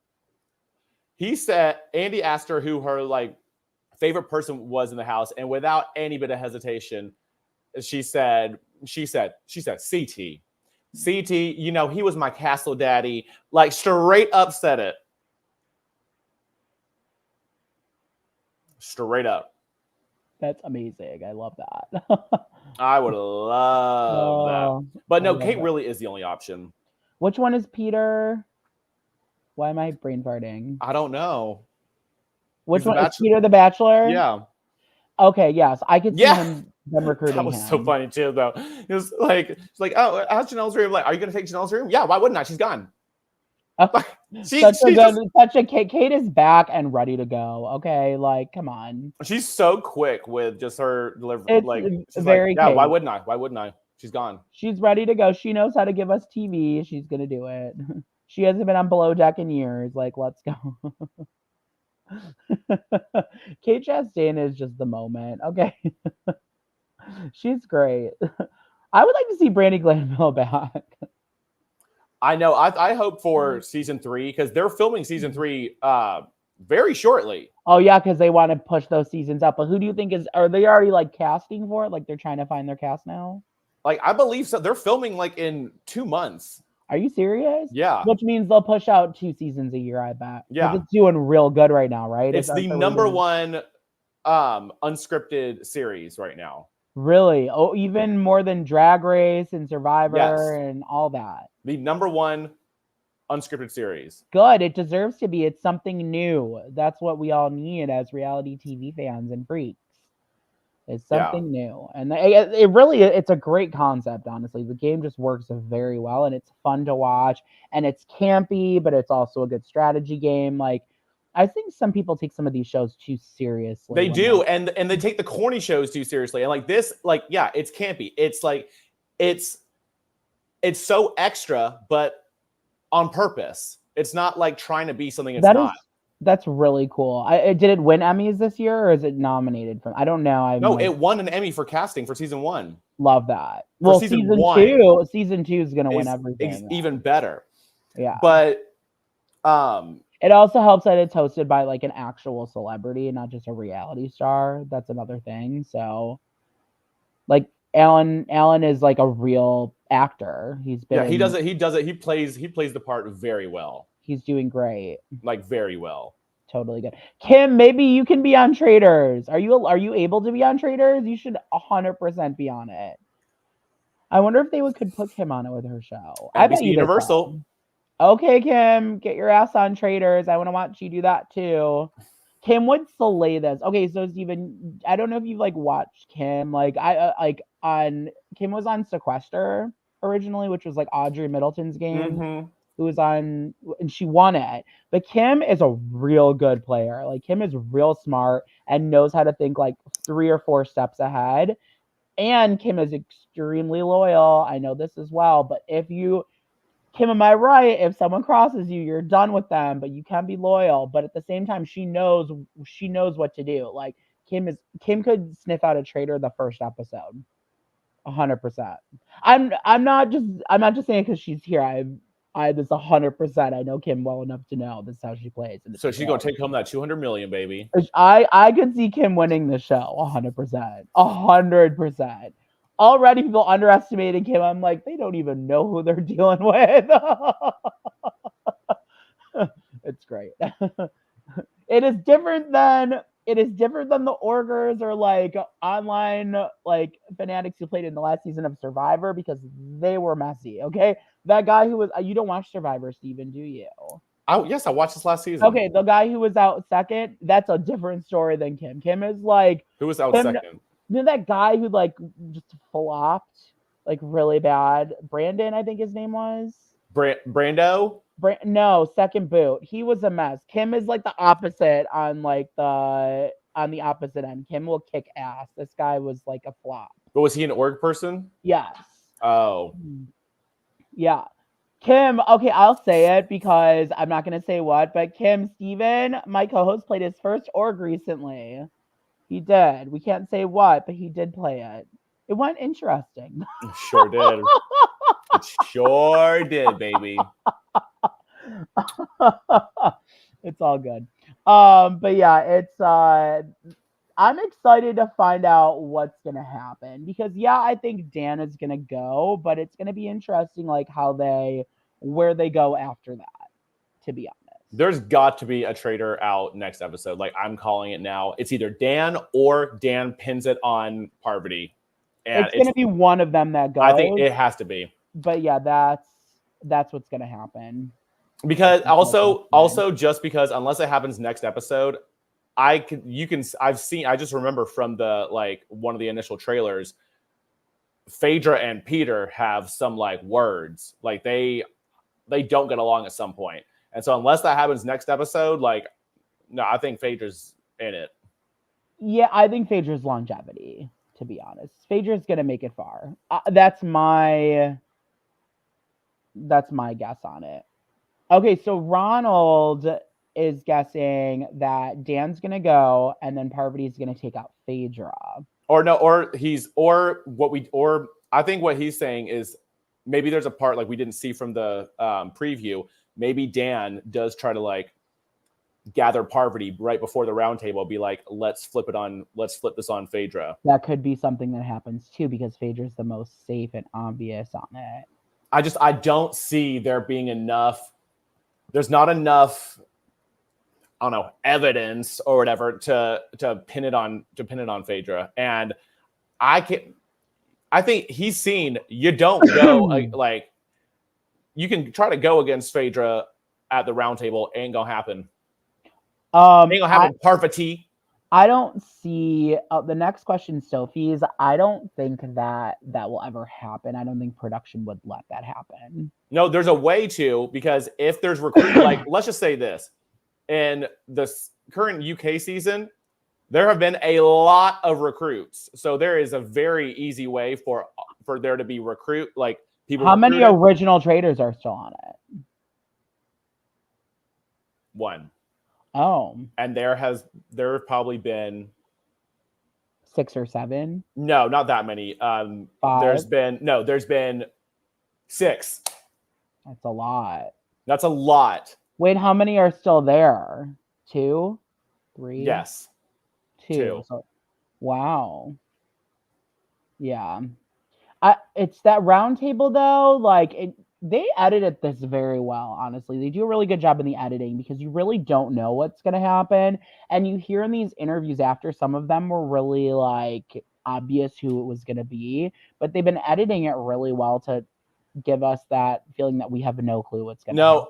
[SPEAKER 1] He said, Andy asked her who her favorite person was in the house, and without any bit of hesitation, she said CT. CT, he was my castle daddy. Like, straight up said it. Straight up.
[SPEAKER 2] That's amazing. I love that.
[SPEAKER 1] I would love that. But no, Kate really is the only option.
[SPEAKER 2] Which one is Peter? Why am I brain farting?
[SPEAKER 1] I don't know.
[SPEAKER 2] Which one is Peter the Bachelor?
[SPEAKER 1] Yeah.
[SPEAKER 2] Okay, yes. I could see them recruiting him.
[SPEAKER 1] That was so funny too, though. It was like, oh, how's Janelle's room? Like, are you gonna take Janelle's room? Yeah, why wouldn't I? She's gone.
[SPEAKER 2] Kate is back and ready to go. Okay, like, come on.
[SPEAKER 1] She's so quick with just her delivery.
[SPEAKER 2] She's very
[SPEAKER 1] yeah. Why wouldn't I? Why wouldn't I? She's gone.
[SPEAKER 2] She's ready to go. She knows how to give us TV. She's gonna do it. She hasn't been on Below Deck in years. Like, let's go. Kate Chastain is just the moment. Okay. She's great. I would like to see Brandi Glanville back.
[SPEAKER 1] I know. I hope for season 3 because they're filming season 3 very shortly.
[SPEAKER 2] Oh yeah, because they want to push those seasons up. But who do you think are they already casting for it? Like they're trying to find their cast now?
[SPEAKER 1] Like I believe so. They're filming in 2 months.
[SPEAKER 2] Are you serious?
[SPEAKER 1] Yeah.
[SPEAKER 2] Which means they'll push out 2 seasons a year, I bet.
[SPEAKER 1] Yeah.
[SPEAKER 2] It's doing real good right now, right?
[SPEAKER 1] It's the number 1 unscripted series right now.
[SPEAKER 2] Really? Oh, even more than Drag Race and Survivor and all that.
[SPEAKER 1] The number 1 unscripted series.
[SPEAKER 2] Good. It deserves to be. It's something new. That's what we all need as reality TV fans and freaks. It's something new. And it's a great concept, honestly. The game just works very well and it's fun to watch and it's campy, but it's also a good strategy game. Like, I think some people take some of these shows too seriously.
[SPEAKER 1] They do, and they take the corny shows too seriously. And this, it's campy. It's so extra, but on purpose. It's not trying to be something it's not.
[SPEAKER 2] That's really cool. Did it win Emmys this year, or is it nominated from? I don't know.
[SPEAKER 1] No, it won an Emmy for casting for season 1.
[SPEAKER 2] Love that. Well, season 2 is going to win everything.
[SPEAKER 1] Even better.
[SPEAKER 2] Yeah,
[SPEAKER 1] but
[SPEAKER 2] it also helps that it's hosted by an actual celebrity and not just a reality star. That's another thing. So, Alan is a real actor. He does it. He plays
[SPEAKER 1] the part very well.
[SPEAKER 2] He's doing great.
[SPEAKER 1] Very well.
[SPEAKER 2] Totally good. Kim, maybe you can be on Traitors. Are you able to be on Traitors? You should 100% be on it. I wonder if they could put Kim on it with her show. I bet
[SPEAKER 1] NBC
[SPEAKER 2] you they
[SPEAKER 1] Universal.
[SPEAKER 2] could. Okay, Kim, get your ass on Traitors. I want to watch you do that too. Kim would slay this. Okay, so Steven, I don't know if you've like watched Kim. Like Kim was on Sequester originally, which was like Audrey Middleton's game.
[SPEAKER 1] Mm-hmm.
[SPEAKER 2] Who was on, and she won it. But Kim is a real good player. Like Kim is real smart and knows how to think like 3 or 4 steps ahead. And Kim is extremely loyal. I know this as well. But Kim, am I right? If someone crosses you, you're done with them, but you can be loyal. But at the same time, she knows what to do. Like Kim could sniff out a traitor the first episode. 100%. I'm not just saying because she's here. I this 100%. I know Kim well enough to know this is how she plays. And
[SPEAKER 1] So she's gonna take home that 200 million, baby.
[SPEAKER 2] I could see Kim winning the show 100%. 100%. Already people underestimating Kim. I'm like, they don't even know who they're dealing with. It's great. It is different than the Orgers or like online like fanatics who played in the last season of Survivor because they were messy. Okay, that guy who was you don't watch Survivor, Steven, do you?
[SPEAKER 1] Yes, I watched this last season.
[SPEAKER 2] Okay, the guy who was out second, that's a different story than Kim. Kim is like
[SPEAKER 1] Who was out second?
[SPEAKER 2] You know that guy who like just flopped like really bad? Brandon, I think his name was.
[SPEAKER 1] Brando?
[SPEAKER 2] No, second boot. He was a mess. Kim is like the opposite on the opposite end. Kim will kick ass. This guy was like a flop.
[SPEAKER 1] But was he an org person?
[SPEAKER 2] Yes.
[SPEAKER 1] Oh.
[SPEAKER 2] Yeah. Kim, okay, I'll say it because I'm not going to say what, but Kim, Steven, my co-host, played his first org recently. He did. We can't say what, but he did play it. It went interesting.
[SPEAKER 1] Sure did. It sure did, baby.
[SPEAKER 2] It's all good. But yeah, it's I'm excited to find out what's gonna happen because yeah, I think Dan is gonna go, but it's gonna be interesting like where they go after that, to be honest.
[SPEAKER 1] There's got to be a traitor out next episode. Like I'm calling it now. It's either Dan or Dan pins it on Parvati. And
[SPEAKER 2] it's gonna be one of them that goes.
[SPEAKER 1] I think it has to be.
[SPEAKER 2] But yeah, that's what's gonna happen.
[SPEAKER 1] Because also just because unless it happens next episode, I just remember from the like one of the initial trailers, Phaedra and Peter have some like words. Like they don't get along at some point. And so unless that happens next episode, like no, I think Phaedra's in it.
[SPEAKER 2] Yeah, I think Phaedra's longevity, to be honest. Phaedra's gonna make it far. That's my guess on it. Okay, so Ronald is guessing that Dan's gonna go, and then Parvati's gonna take out Phaedra.
[SPEAKER 1] I think what he's saying is maybe there's a part like we didn't see from the preview. Maybe Dan does try to like gather Parvati right before the round table, be like, let's flip this on Phaedra.
[SPEAKER 2] That could be something that happens too, because Phaedra's the most safe and obvious on it.
[SPEAKER 1] I don't see there being enough. There's not enough, I don't know, evidence or whatever to pin it on Phaedra. And I think he's seen you don't go like you can try to go against Phaedra at the round table, ain't gonna happen. Ain't gonna happen, Parvati.
[SPEAKER 2] I don't see the next question, Sophie's. I don't think that will ever happen. I don't think production would let that happen.
[SPEAKER 1] No, there's a way to, because if there's recruit, like let's just say this, in this current UK season, there have been a lot of recruits. So there is a very easy way for there to be like people.
[SPEAKER 2] How many original traders are still on it?
[SPEAKER 1] One.
[SPEAKER 2] Oh.
[SPEAKER 1] And there have probably been
[SPEAKER 2] 6 or 7.
[SPEAKER 1] No, not that many.
[SPEAKER 2] 5.
[SPEAKER 1] There's been 6.
[SPEAKER 2] That's a lot.
[SPEAKER 1] That's a lot.
[SPEAKER 2] Wait, how many are still there? 2? 3?
[SPEAKER 1] Yes.
[SPEAKER 2] 2. So, wow. Yeah. It's that round table though, like they edited this very well, honestly. They do a really good job in the editing because you really don't know what's going to happen. And you hear in these interviews after, some of them were really like obvious who it was going to be, but they've been editing it really well to give us that feeling that we have no clue what's going to happen.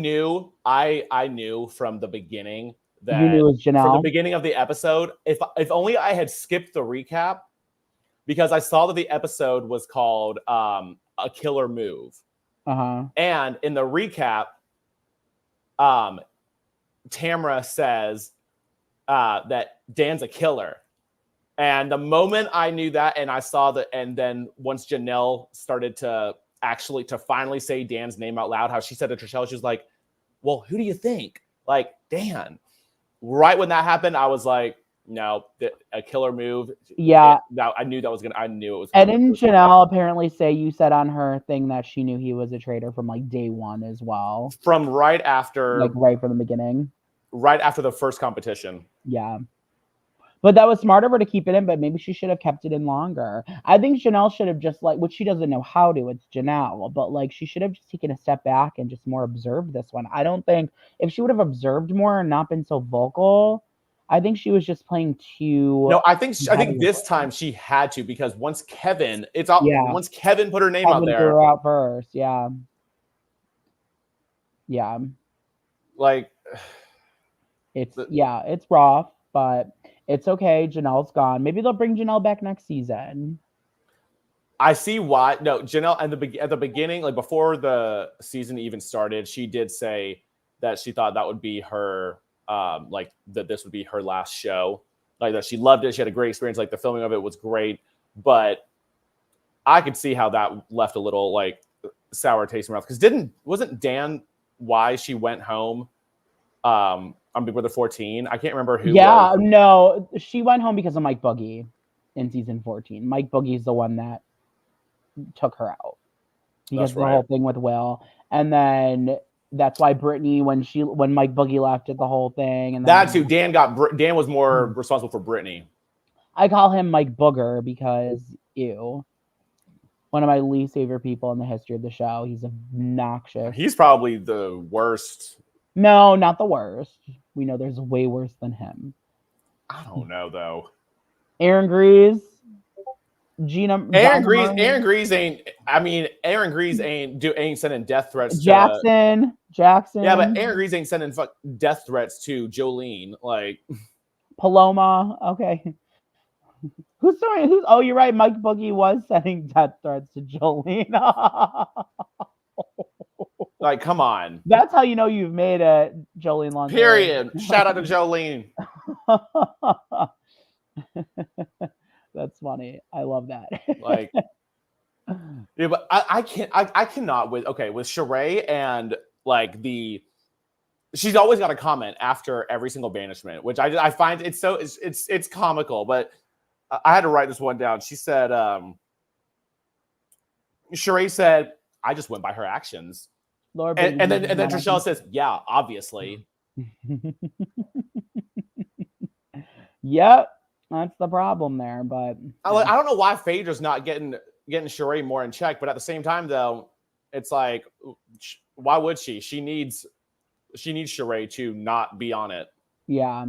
[SPEAKER 1] No, I knew from the beginning that
[SPEAKER 2] You knew it was
[SPEAKER 1] from the
[SPEAKER 2] Janelle?
[SPEAKER 1] beginning of the episode, if only I had skipped the recap, because I saw that the episode was called A Killer Move.
[SPEAKER 2] Uh-huh.
[SPEAKER 1] And in the recap, Tamra says that Dan's a killer. And the moment I knew that, and I saw that, and then once Janelle started to finally say Dan's name out loud, how she said to Trishelle, she was like, well, who do you think? Like, Dan. Right when that happened, I was like, no, a killer move.
[SPEAKER 2] Yeah.
[SPEAKER 1] I knew it was.
[SPEAKER 2] And didn't Janelle apparently say you said on her thing that she knew he was a traitor from like day one as well?
[SPEAKER 1] From right after.
[SPEAKER 2] Like right from the beginning?
[SPEAKER 1] Right after the first competition.
[SPEAKER 2] Yeah. But that was smart of her to keep it in, but maybe she should have kept it in longer. I think Janelle should have just like, which she doesn't know how to, it's Janelle, but like she should have just taken a step back and just more observed this one. I don't think if she would have observed more and not been so vocal, I think she was just playing too.
[SPEAKER 1] No, I think this time she had to, because once Kevin put her name out there.
[SPEAKER 2] Threw her out first, yeah. Yeah.
[SPEAKER 1] Like
[SPEAKER 2] it's rough, but it's okay. Janelle's gone. Maybe they'll bring Janelle back next season.
[SPEAKER 1] I see why. No, Janelle at the beginning, like before the season even started, she did say that she thought that would be her, like that this would be her last show. Like that she loved it. She had a great experience. Like the filming of it was great, but I could see how that left a little like sour taste in her mouth. Because wasn't Dan why she went home? On Big Brother 14. I can't remember who.
[SPEAKER 2] Yeah, no, she went home because of Mike Boogie in season 14. Mike Boogie's the one that took her out because of the whole thing with Will, and then that's why Brittany, when Mike Boogie left, did the whole thing, and
[SPEAKER 1] that's who Dan was more responsible for Brittany.
[SPEAKER 2] I call him Mike Booger because ew, one of my least favorite people in the history of the show. He's obnoxious.
[SPEAKER 1] He's probably the worst.
[SPEAKER 2] No, not the worst. We know there's way worse than him.
[SPEAKER 1] I don't know though.
[SPEAKER 2] Aaron Grease,
[SPEAKER 1] Aaron Grease ain't. I mean, Aaron Grease ain't sending death threats.
[SPEAKER 2] Jackson.
[SPEAKER 1] Yeah, but Aaron Grease ain't sending death threats to Jolene. Like
[SPEAKER 2] Paloma. Okay. Who's? Oh, you're right. Mike Boogie was sending death threats to Jolene.
[SPEAKER 1] Like, come on.
[SPEAKER 2] That's how you know you've made it, Jolene Long.
[SPEAKER 1] Period. Shout out to Jolene.
[SPEAKER 2] That's funny. I love that.
[SPEAKER 1] Like, yeah, but I cannot with Sheree and like she's always got a comment after every single banishment, which I find it's comical, but I had to write this one down. She said, Sheree said, I just went by her actions. And then Trishelle says, yeah, obviously.
[SPEAKER 2] Yep, that's the problem there. But
[SPEAKER 1] I don't know why Phaedra's not getting Sheree more in check, but at the same time, though, it's like, why would she? She needs Sheree to not be on it.
[SPEAKER 2] Yeah,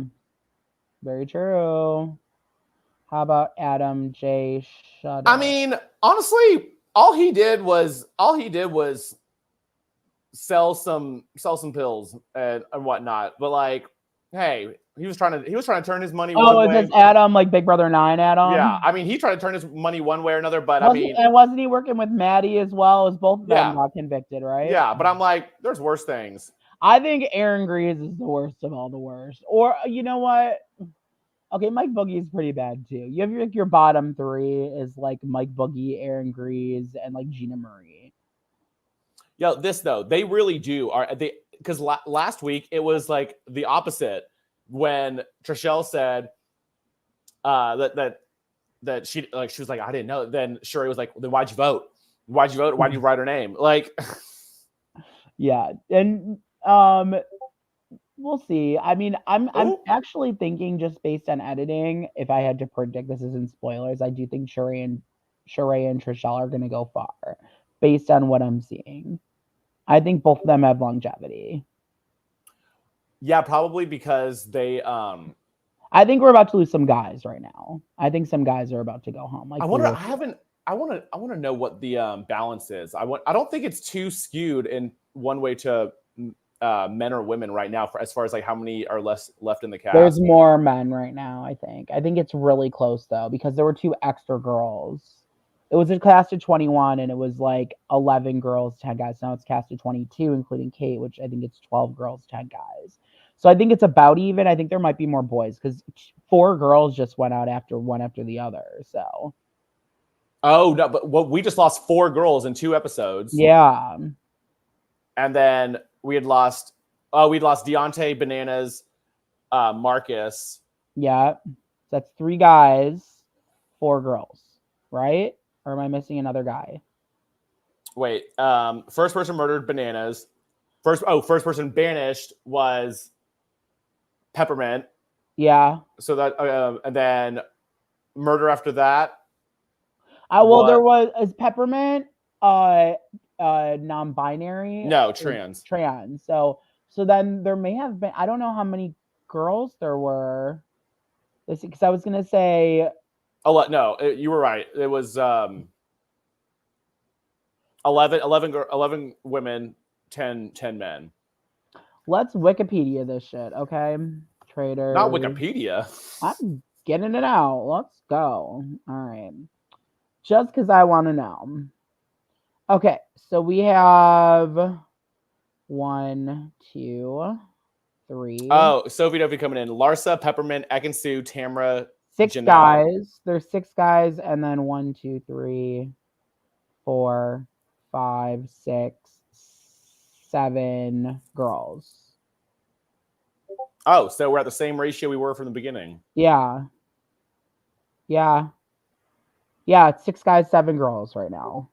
[SPEAKER 2] very true. How about Adam J? Shut up.
[SPEAKER 1] I mean, honestly, all he did was sell some pills and whatnot. But like, hey, he was trying to turn his money.
[SPEAKER 2] Oh, is this Adam, like Big Brother 9 Adam?
[SPEAKER 1] Yeah, I mean, he tried to turn his money one way or another, but
[SPEAKER 2] wasn't he working with Maddie as well? As both of them got convicted, right?
[SPEAKER 1] Yeah, but I'm like, there's worse things.
[SPEAKER 2] I think Aaron Grease is the worst of all the worst. Or you know what? Okay, Mike Boogie is pretty bad too. You have your bottom three is like Mike Boogie, Aaron Grease, and like Gina Marie.
[SPEAKER 1] Yo, they really do because last week it was like the opposite when Trishelle said that she was like, I didn't know. Then Sheree was like, then why'd you vote? Why'd you vote? Why'd you write her name? Like,
[SPEAKER 2] yeah, and we'll see. I mean, I'm actually thinking, just based on editing, if I had to predict, this isn't spoilers, I do think Sheree and Trishelle are going to go far based on what I'm seeing. I think both of them have longevity.
[SPEAKER 1] Yeah, probably because they
[SPEAKER 2] I think we're about to lose some guys right now. I think some guys are about to go home. Like
[SPEAKER 1] I wonder.
[SPEAKER 2] three or
[SPEAKER 1] I
[SPEAKER 2] four.
[SPEAKER 1] haven't. I want to know what the balance is. I don't think it's too skewed in one way to men or women right now, as far as like how many are left in the cast.
[SPEAKER 2] There's more men right now, I think. I think it's really close though, because there were 2 extra girls. It was a cast of 21 and it was like 11 girls, 10 guys. Now it's cast of 22, including Kate, which I think it's 12 girls, 10 guys. So I think it's about even. I think there might be more boys because 4 girls just went out after one after the other. So
[SPEAKER 1] Oh no, but we just lost 4 girls in 2 episodes.
[SPEAKER 2] yeah.
[SPEAKER 1] And then we'd lost Deontay, Bananas, Marcus.
[SPEAKER 2] Yeah. That's 3 guys, 4 girls, right? Or am I missing another guy?
[SPEAKER 1] Wait, first person murdered Bananas. First person banished was Peppermint.
[SPEAKER 2] Yeah.
[SPEAKER 1] So that and then murder after that.
[SPEAKER 2] Well, there was is Peppermint non-binary?
[SPEAKER 1] No, trans.
[SPEAKER 2] Trans. So then there may have been, I don't know how many girls there were. Because I was gonna say
[SPEAKER 1] No, you were right. It was 11 women, 10 men.
[SPEAKER 2] let's Wikipedia this shit, okay? Traitors.
[SPEAKER 1] Not Wikipedia.
[SPEAKER 2] I'm getting it out. Let's go. All right. Just because I want to know. Okay, so we have 1, 2, 3.
[SPEAKER 1] Oh, Sophie Dovey coming in. Larsa, Peppermint, Ekansu, Tamra,
[SPEAKER 2] 6
[SPEAKER 1] Janelle.
[SPEAKER 2] guys. There's 6 guys, and then 1, 2, 3, 4, 5, 6, 7 girls.
[SPEAKER 1] Oh, so we're at the same ratio we were from the beginning.
[SPEAKER 2] Yeah. Yeah. Yeah, it's 6 guys, 7 girls right now.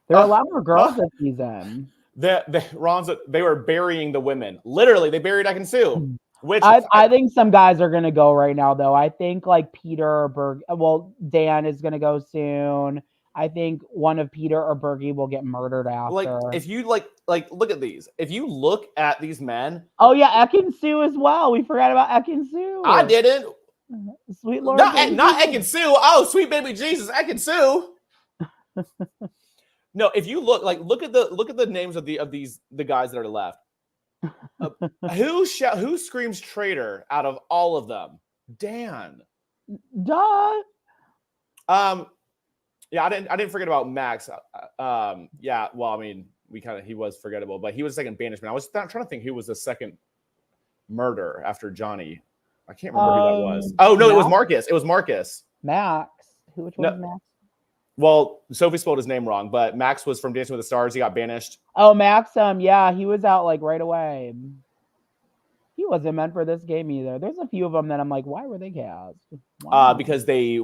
[SPEAKER 2] There are a lot more girls this season.
[SPEAKER 1] They were burying the women. Literally, they buried Ekansu. Which
[SPEAKER 2] I think some guys are gonna go right now, though. I think like Peter or Dan is gonna go soon. I think one of Peter or Bergie will get murdered after.
[SPEAKER 1] like if you like look at these. If you look at these men.
[SPEAKER 2] Oh yeah, Ekansu as well. We forgot about Ekansu.
[SPEAKER 1] I didn't.
[SPEAKER 2] Sweet Lord.
[SPEAKER 1] Not Ekansu. Oh, sweet baby Jesus, Ekansu. No, if you look at the names of the guys that are left. Who screams traitor out of all of them? Dan.
[SPEAKER 2] Duh.
[SPEAKER 1] Yeah, I didn't forget about Max. Yeah, well, I mean, he was forgettable, but he was second banishment. I was trying to think who was the second murder after Johnny. I can't remember who that was. Oh no, Max? It was Marcus. It was Marcus.
[SPEAKER 2] Max. Which one was Max?
[SPEAKER 1] Well, Sophie spelled his name wrong, but Max was from Dancing with the Stars. He got banished.
[SPEAKER 2] Oh, Max. Yeah, he was out like right away. He wasn't meant for this game either. There's a few of them that I'm like, why were they cast?
[SPEAKER 1] Because they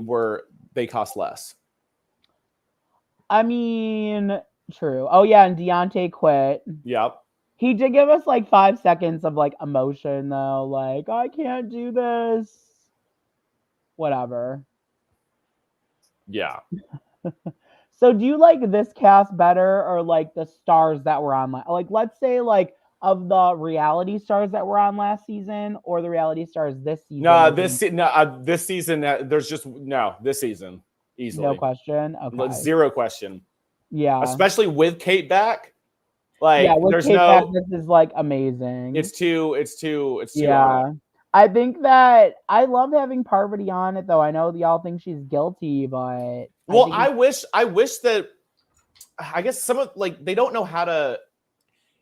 [SPEAKER 1] cost less.
[SPEAKER 2] I mean, true. Oh yeah, and Deontay quit.
[SPEAKER 1] Yep.
[SPEAKER 2] He did give us like 5 seconds of like emotion though, like I can't do this. Whatever.
[SPEAKER 1] Yeah.
[SPEAKER 2] So do you like this cast better or like the stars that were on like let's say like of the reality stars that were on last season or the reality stars this season?
[SPEAKER 1] This season there's just this season easily.
[SPEAKER 2] No question. Okay.
[SPEAKER 1] Zero question.
[SPEAKER 2] Yeah.
[SPEAKER 1] Especially with Kate back. Like
[SPEAKER 2] yeah, with
[SPEAKER 1] there's
[SPEAKER 2] Kate
[SPEAKER 1] back,
[SPEAKER 2] this is like amazing.
[SPEAKER 1] It's too
[SPEAKER 2] yeah.
[SPEAKER 1] hard.
[SPEAKER 2] I think that I love having Parvati on it though. I know y'all think she's guilty, but
[SPEAKER 1] I wish that I guess some of they don't know how to.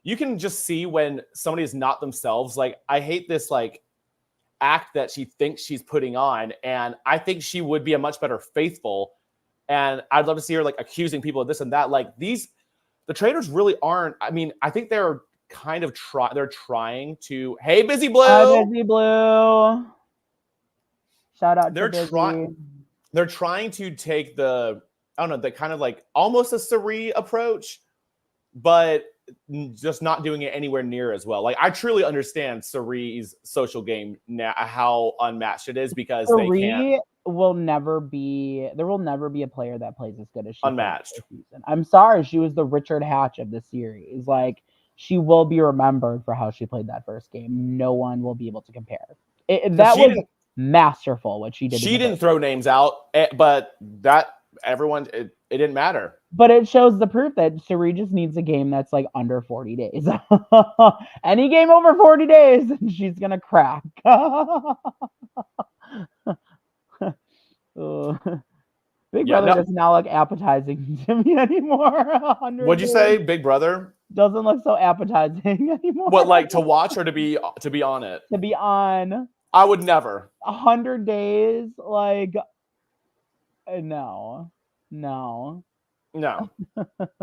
[SPEAKER 1] You can just see when somebody is not themselves. Like I hate this act that she thinks she's putting on, and I think she would be a much better Faithful. And I'd love to see her accusing people of this and that. The Traitors really aren't. I mean, I think they're kind of they're trying to. Hey, Busy Blue.
[SPEAKER 2] Hi, Busy Blue. Shout out to Busy.
[SPEAKER 1] They're trying to take the kind of almost a Sari approach, but just not doing it anywhere near as well. I truly understand Sari's social game now, how unmatched it is because they can't.
[SPEAKER 2] There will never be a player that plays as good as she
[SPEAKER 1] unmatched.
[SPEAKER 2] This season. I'm sorry, she was the Richard Hatch of the series. she will be remembered for how she played that first game. No one will be able to compare.
[SPEAKER 1] So
[SPEAKER 2] That
[SPEAKER 1] she
[SPEAKER 2] was
[SPEAKER 1] didn't-
[SPEAKER 2] masterful what she did.
[SPEAKER 1] She didn't throw names out, but that everyone it didn't matter.
[SPEAKER 2] But it shows the proof that Suri just needs a game that's like under 40 days. Any game over 40 days, and she's gonna crack. Big Brother does not look appetizing to me anymore.
[SPEAKER 1] What'd you say, Big Brother?
[SPEAKER 2] Doesn't look so appetizing anymore.
[SPEAKER 1] What, like to watch or to be on it?
[SPEAKER 2] To be on.
[SPEAKER 1] I would never.
[SPEAKER 2] 100 days, like no,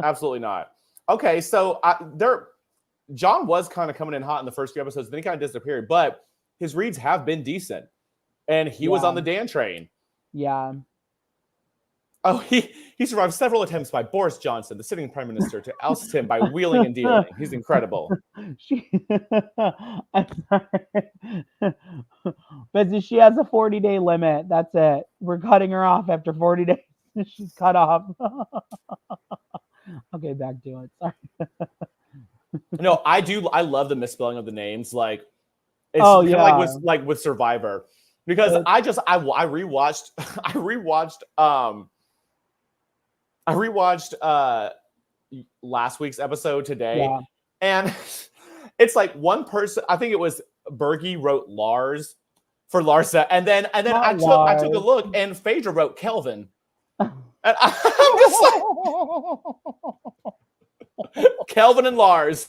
[SPEAKER 1] absolutely not. Okay, so John was kind of coming in hot in the first few episodes, then he kind of disappeared, but his reads have been decent, and he was on the Dan train.
[SPEAKER 2] Yeah.
[SPEAKER 1] Oh, he survived several attempts by Boris Johnson, the sitting prime minister, to oust him by wheeling and dealing. He's incredible.
[SPEAKER 2] I'm sorry. But she has a 40-day limit. That's it. We're cutting her off after 40 days. She's cut off. Okay, back to it. Sorry.
[SPEAKER 1] No, I do. I love the misspelling of the names. Like, it's like with Survivor, because I rewatched last week's episode today, and it's like one person, I think it was Bergie, wrote Lars for Larsa, and then I took a look, and Phaedra wrote Kelvin, and I'm just like Kelvin and Lars.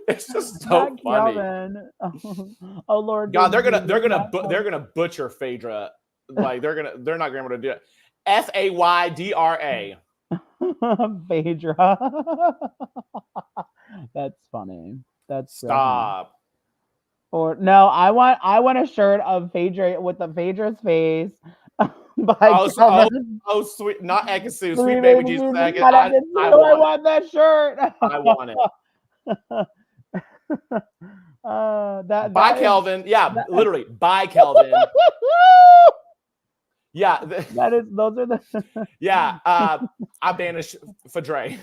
[SPEAKER 1] It's just so funny.
[SPEAKER 2] Oh Lord,
[SPEAKER 1] God, they're gonna butcher Phaedra. Like they're not gonna be able to do it. Faydra.
[SPEAKER 2] Phaedra. That's funny. That's
[SPEAKER 1] stop.
[SPEAKER 2] Or no, I want a shirt of Phaedra with the Phaedra's face.
[SPEAKER 1] Oh, sweet, not Ekisu, sweet baby Jesus. I
[SPEAKER 2] want that shirt.
[SPEAKER 1] I want it. Bye, Kelvin. Yeah, literally. Bye, Kelvin. Yeah,
[SPEAKER 2] those are the.
[SPEAKER 1] Yeah, I banished Fadre.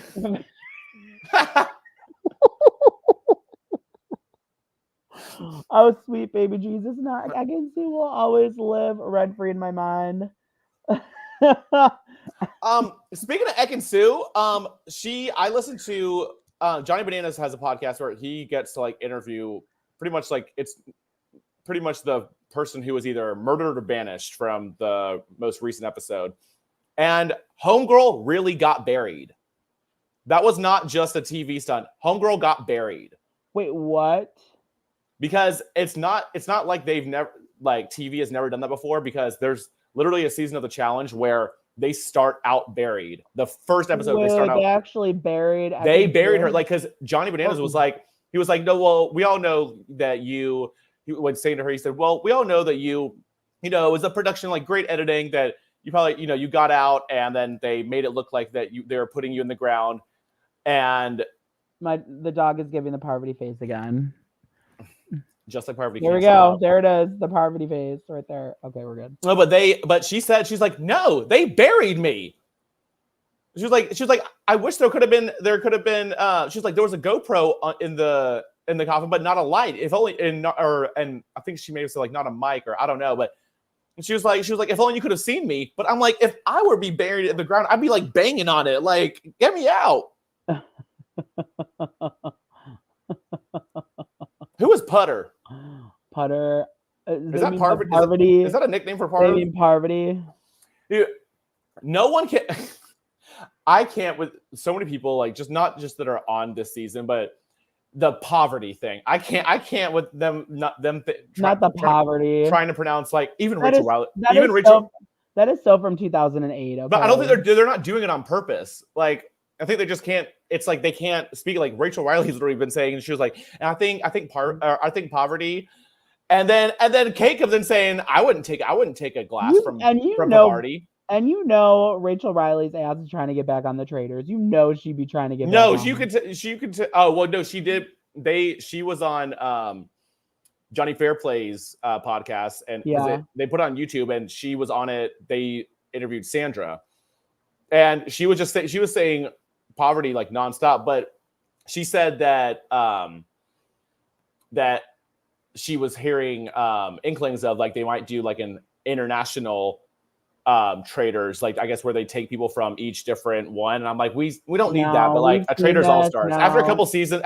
[SPEAKER 2] Oh, sweet baby Jesus! Not I can see will always live rent free in my mind.
[SPEAKER 1] Speaking of Ekisu, I listened to Johnny Bananas has a podcast where he gets to like interview pretty much like it's pretty much the person who was either murdered or banished from the most recent episode. And Homegirl really got buried. That was not just a TV stunt. Homegirl got buried.
[SPEAKER 2] Wait, what?
[SPEAKER 1] Because it's not like they've never, like TV has never done that before, because there's literally a season of the challenge where they start out buried. The first episode,
[SPEAKER 2] they actually buried.
[SPEAKER 1] They buried her, like, because Johnny Bananas was like, no, well, we all know that he would say to her, he said, well, we all know that you know, it was a production, like great editing, that you probably, you know, you got out and then they made it look like that they were putting you in the ground. And
[SPEAKER 2] the dog is giving the Parvati face again.
[SPEAKER 1] Just like Parvati.
[SPEAKER 2] There we go. There it is. The Parvati face right there. Okay, we're good.
[SPEAKER 1] No, but she said, she's like, no, they buried me. She was like, I wish there could have been, she's like, there was a GoPro in the coffin, but not a light. If only, and I think she may have said like not a mic, or I don't know, but she was like, if only you could have seen me. But I'm like, if I were to be buried in the ground, I'd be like banging on it, like, get me out. Who is Putter?
[SPEAKER 2] Putter.
[SPEAKER 1] Is that Parvati? Is that a nickname for Parvati?
[SPEAKER 2] They mean Parvati.
[SPEAKER 1] Dude, no one can. I can't with so many people, like not just that are on this season, but the poverty thing. I can't with them. Not the
[SPEAKER 2] poverty.
[SPEAKER 1] Trying to pronounce like even
[SPEAKER 2] that
[SPEAKER 1] Rachel Riley. Even Rachel.
[SPEAKER 2] That is so from 2008. Okay?
[SPEAKER 1] But I don't think they're not doing it on purpose. Like I think they just can't. It's like they can't speak. Like Rachel Riley's literally been saying, and she was like, and I think poverty. And then Kate comes in saying, I wouldn't take a glass from poverty.
[SPEAKER 2] And you know, Rachel Riley's ass is trying to get back on the Traitors. You know, she'd be trying to get.
[SPEAKER 1] No, she could. Oh well, no, she did. She was on Johnny Fairplay's podcast, and they put it on YouTube, and she was on it. They interviewed Sandra, and she was saying poverty like nonstop. But she said that that she was hearing inklings of like they might do like an international Traitors, like I guess where they take people from each different one. And I'm like, we don't need that, but like a Traitors All Stars after a couple seasons,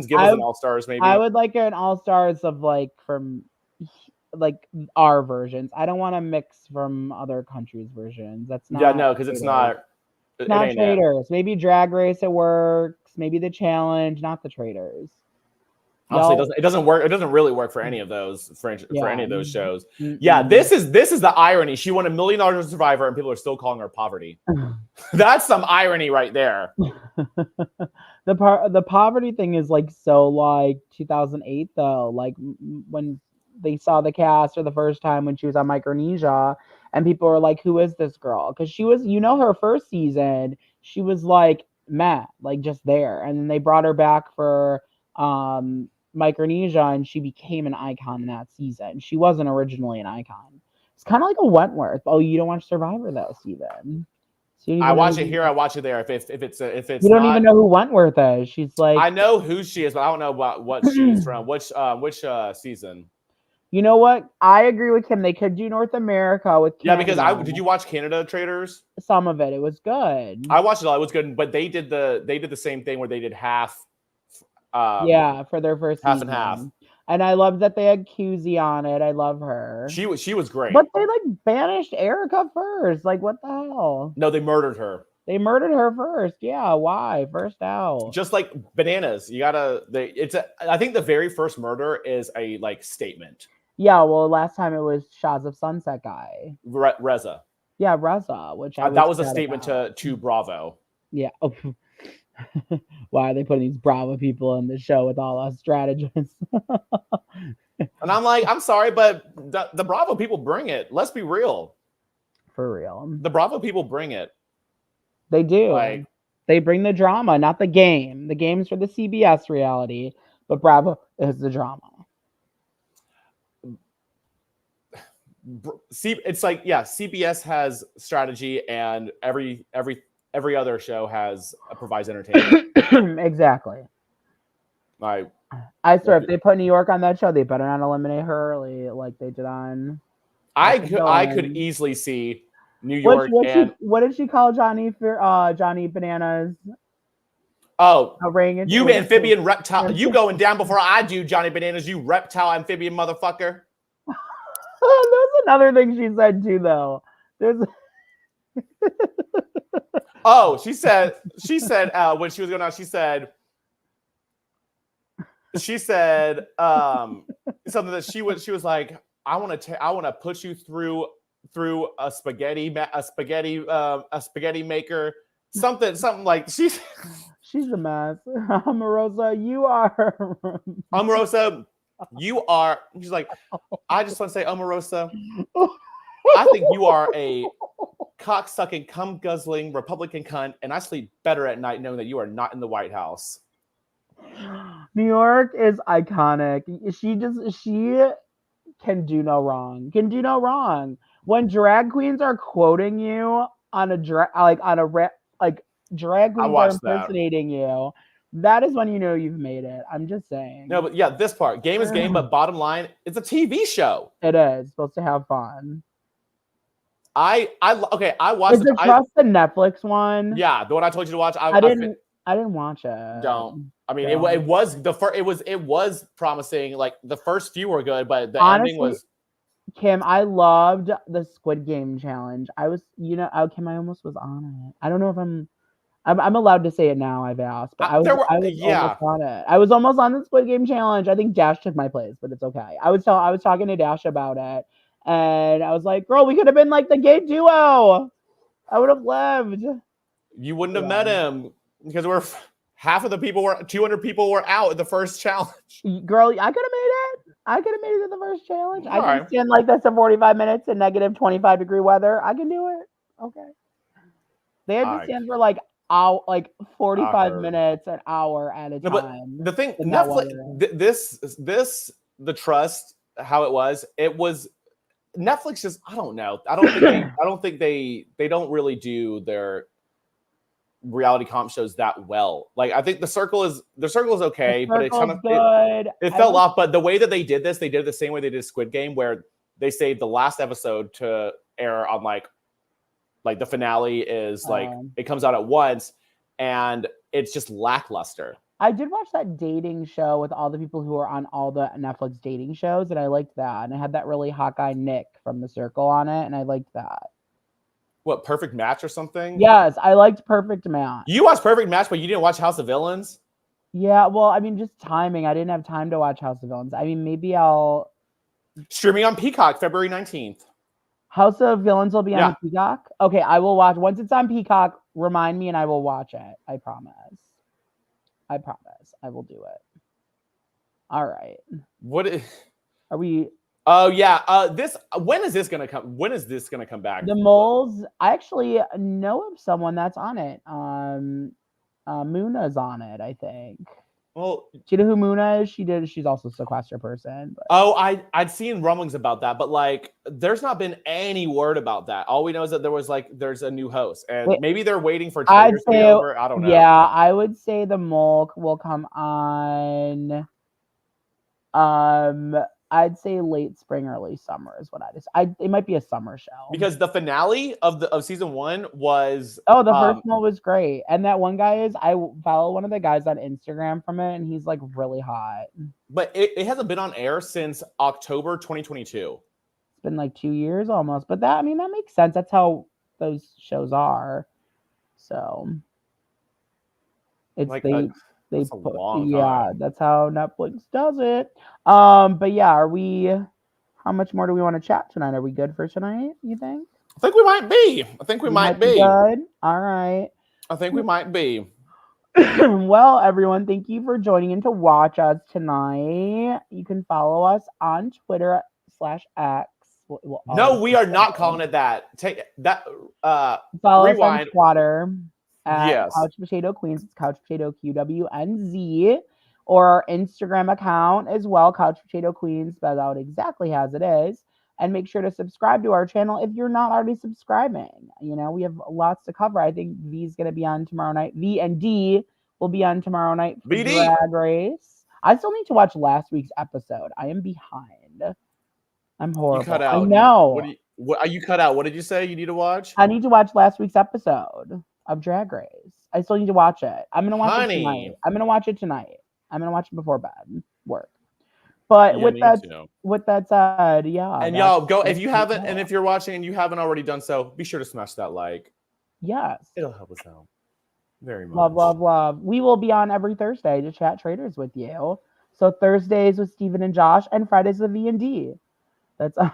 [SPEAKER 1] give us an All Stars maybe.
[SPEAKER 2] I would like an All Stars of like from like our versions. I don't want to mix from other countries' versions. That's not
[SPEAKER 1] because it's not.
[SPEAKER 2] It's not Traitors. Maybe Drag Race it works. Maybe the Challenge, not the Traitors.
[SPEAKER 1] Honestly, it doesn't work. It doesn't really work for any of those for any of those shows. Yeah, this is the irony. She won $1 million as a Survivor, and people are still calling her poverty. That's some irony right there.
[SPEAKER 2] The poverty thing is like so like 2008 though. Like when they saw the cast for the first time when she was on Micronesia, and people were like, "Who is this girl?" Because she was, her first season, she was like meh, like just there, and then they brought her back for Micronesia, and she became an icon in that season. She wasn't originally an icon. It's kind of like a Wentworth. Oh, you don't watch Survivor though, Steven. So
[SPEAKER 1] I watch it here. I watch it there. If it's
[SPEAKER 2] you don't even know who Wentworth is. She's like,
[SPEAKER 1] I know who she is, but I don't know what she's from. Which season?
[SPEAKER 2] You know what? I agree with Kim. They could do North America with Canada.
[SPEAKER 1] Yeah, because did you watch Canada Traitors?
[SPEAKER 2] Some of it. It was good.
[SPEAKER 1] I watched it all. It was good, but they did the same thing where they did half.
[SPEAKER 2] For their first
[SPEAKER 1] half
[SPEAKER 2] season.
[SPEAKER 1] and half.
[SPEAKER 2] And I loved that they had QZ on it. I love her.
[SPEAKER 1] She was great.
[SPEAKER 2] But they like banished Erica first. Like what the hell?
[SPEAKER 1] No, they murdered her.
[SPEAKER 2] They murdered her first. Yeah, why? First out.
[SPEAKER 1] Just like bananas. You gotta. I think the very first murder is a like statement.
[SPEAKER 2] Yeah, well, last time it was Shots of Sunset guy.
[SPEAKER 1] Reza.
[SPEAKER 2] Yeah, Reza. Which
[SPEAKER 1] that was a statement to Bravo.
[SPEAKER 2] Yeah. Why are they putting these Bravo people in the show with all us strategists?
[SPEAKER 1] And I'm like, I'm sorry, but the Bravo people bring it. Let's be real.
[SPEAKER 2] For real.
[SPEAKER 1] The Bravo people bring it.
[SPEAKER 2] They do.
[SPEAKER 1] Like,
[SPEAKER 2] they bring the drama, not the game. The game's for the CBS reality, but Bravo is the drama.
[SPEAKER 1] It's like, yeah, CBS has strategy, and every other show provides entertainment.
[SPEAKER 2] Exactly.
[SPEAKER 1] I
[SPEAKER 2] swear, if they put New York on that show, they better not eliminate her early like they did on.
[SPEAKER 1] I could easily see New York.
[SPEAKER 2] What did she call Johnny for Johnny Bananas?
[SPEAKER 1] Oh, you amphibian reptile! You going down before I do, Johnny Bananas? You reptile amphibian motherfucker!
[SPEAKER 2] There's another thing she said too, though.
[SPEAKER 1] Oh, she said when she was going out, she said something that she was like, I want to put you through a spaghetti maker, something like she's
[SPEAKER 2] a mess. Omarosa, you are.
[SPEAKER 1] Omarosa, you are. She's like, I just want to say, Omarosa, I think you are a cock-sucking, cum-guzzling Republican cunt, and I sleep better at night knowing that you are not in the White House.
[SPEAKER 2] New York is iconic. She can do no wrong. When drag queens are quoting you on a drag queens are impersonating you, that is when you know you've made it. I'm just saying.
[SPEAKER 1] No, but yeah, this part, game is game, but bottom line, it's a TV show.
[SPEAKER 2] It is supposed to have fun.
[SPEAKER 1] I watched.
[SPEAKER 2] Is it just the Netflix one?
[SPEAKER 1] Yeah, the one I told you to watch.
[SPEAKER 2] I didn't watch it.
[SPEAKER 1] Don't. I mean, it was promising. Like the first few were good, but the ending was.
[SPEAKER 2] Kim, I loved the Squid Game challenge. I was, Kim, I almost was on it. I don't know if I'm allowed to say it now. I've asked, but I was almost on it. I was almost on the Squid Game challenge. I think Dash took my place, but it's okay. I was talking to Dash about it, and I was like, "Girl, we could have been like the gay duo. I would have lived."
[SPEAKER 1] You wouldn't have met him because half of the people 200 people were out in the first challenge.
[SPEAKER 2] Girl, I could have made it. I could have made it in the first challenge. I can stand like this for 45 minutes in negative 25-degree weather. I can do it. Okay. They had to stand for like 45 minutes, an hour at a time.
[SPEAKER 1] But the thing, Netflix, the trust, how it was Netflix just, I don't know. I don't think they don't really do reality comp shows that well. Like I think the circle is okay, but it's kind of
[SPEAKER 2] good.
[SPEAKER 1] it fell off. But the way that they did this, they did it the same way they did Squid Game, where they saved the last episode to air on like the finale is like it comes out at once, and it's just lackluster.
[SPEAKER 2] I did watch that dating show with all the people who are on all the Netflix dating shows, and I liked that. And I had that really hot guy Nick from The Circle on it, and I liked that.
[SPEAKER 1] What, Perfect Match or something?
[SPEAKER 2] Yes, I liked Perfect Match.
[SPEAKER 1] You watched Perfect Match, but you didn't watch House of Villains?
[SPEAKER 2] Yeah, well, I mean, just timing. I didn't have time to watch House of Villains. I mean, maybe I'll...
[SPEAKER 1] Streaming on Peacock, February 19th.
[SPEAKER 2] House of Villains will be on Peacock? Okay, I will watch. Once it's on Peacock, remind me and I will watch it. I promise. I promise. I will do it. All right. Are we...
[SPEAKER 1] Oh yeah. When is this gonna come? When is this gonna come back?
[SPEAKER 2] The Moles. I actually know of someone that's on it. Muna's on it, I think.
[SPEAKER 1] Well,
[SPEAKER 2] do you know who Muna is? She's also a sequester person. But...
[SPEAKER 1] Oh, I'd seen rumblings about that, but like, there's not been any word about that. All we know is that there's a new host, and maybe they're waiting for Traitors to be over. I don't know.
[SPEAKER 2] Yeah, I would say the Mole will come on. I'd say late spring, early summer is what it might be a summer show.
[SPEAKER 1] Because the finale of season 1 was
[SPEAKER 2] the first one was great. And that one guy I follow one of the guys on Instagram from it, and he's like really hot.
[SPEAKER 1] But it hasn't been on air since October 2022.
[SPEAKER 2] It's been like 2 years almost. But that makes sense. That's how those shows are. So it's
[SPEAKER 1] like
[SPEAKER 2] that's how Netflix does it. But yeah, how much more do we want to chat tonight? Are we good for tonight, you think?
[SPEAKER 1] I think we might be.
[SPEAKER 2] Good. All right.
[SPEAKER 1] I think we might be.
[SPEAKER 2] Well, everyone, thank you for joining in to watch us tonight. You can follow us on Twitter /X.
[SPEAKER 1] No, we are not calling it that. Take that.
[SPEAKER 2] Follow
[SPEAKER 1] rewind.
[SPEAKER 2] us on Twitter.
[SPEAKER 1] Yes.
[SPEAKER 2] Couch Potato Queens. It's Couch Potato QWNZ. Or our Instagram account as well, Couch Potato Queens, spelled out exactly as it is. And make sure to subscribe to our channel if you're not already subscribing. You know, we have lots to cover. I think V's going to be on tomorrow night. V and D will be on tomorrow night for Drag Race. I still need to watch last week's episode. I am behind. I'm horrible.
[SPEAKER 1] You cut out.
[SPEAKER 2] I know.
[SPEAKER 1] You cut out. What did you say you need to watch?
[SPEAKER 2] I need to watch last week's episode of Drag Race. I still need to watch it. I'm going to watch it tonight. I'm going to watch it tonight. I'm going to watch it before bed. Work. But with that said, yeah.
[SPEAKER 1] And y'all go, if you haven't, and if you're watching and you haven't already done so, be sure to smash that like.
[SPEAKER 2] Yes.
[SPEAKER 1] It'll help us out very much.
[SPEAKER 2] Love, love, love. We will be on every Thursday to chat Traitors with you. So Thursdays with Steven and Josh, and Fridays with V&D. That's all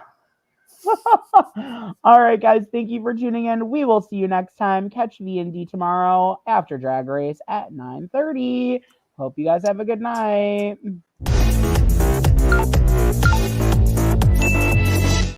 [SPEAKER 2] right, guys. Thank you for tuning in. We will see you next time. Catch V&D tomorrow after Drag Race at 9:30. Hope you guys have a good night.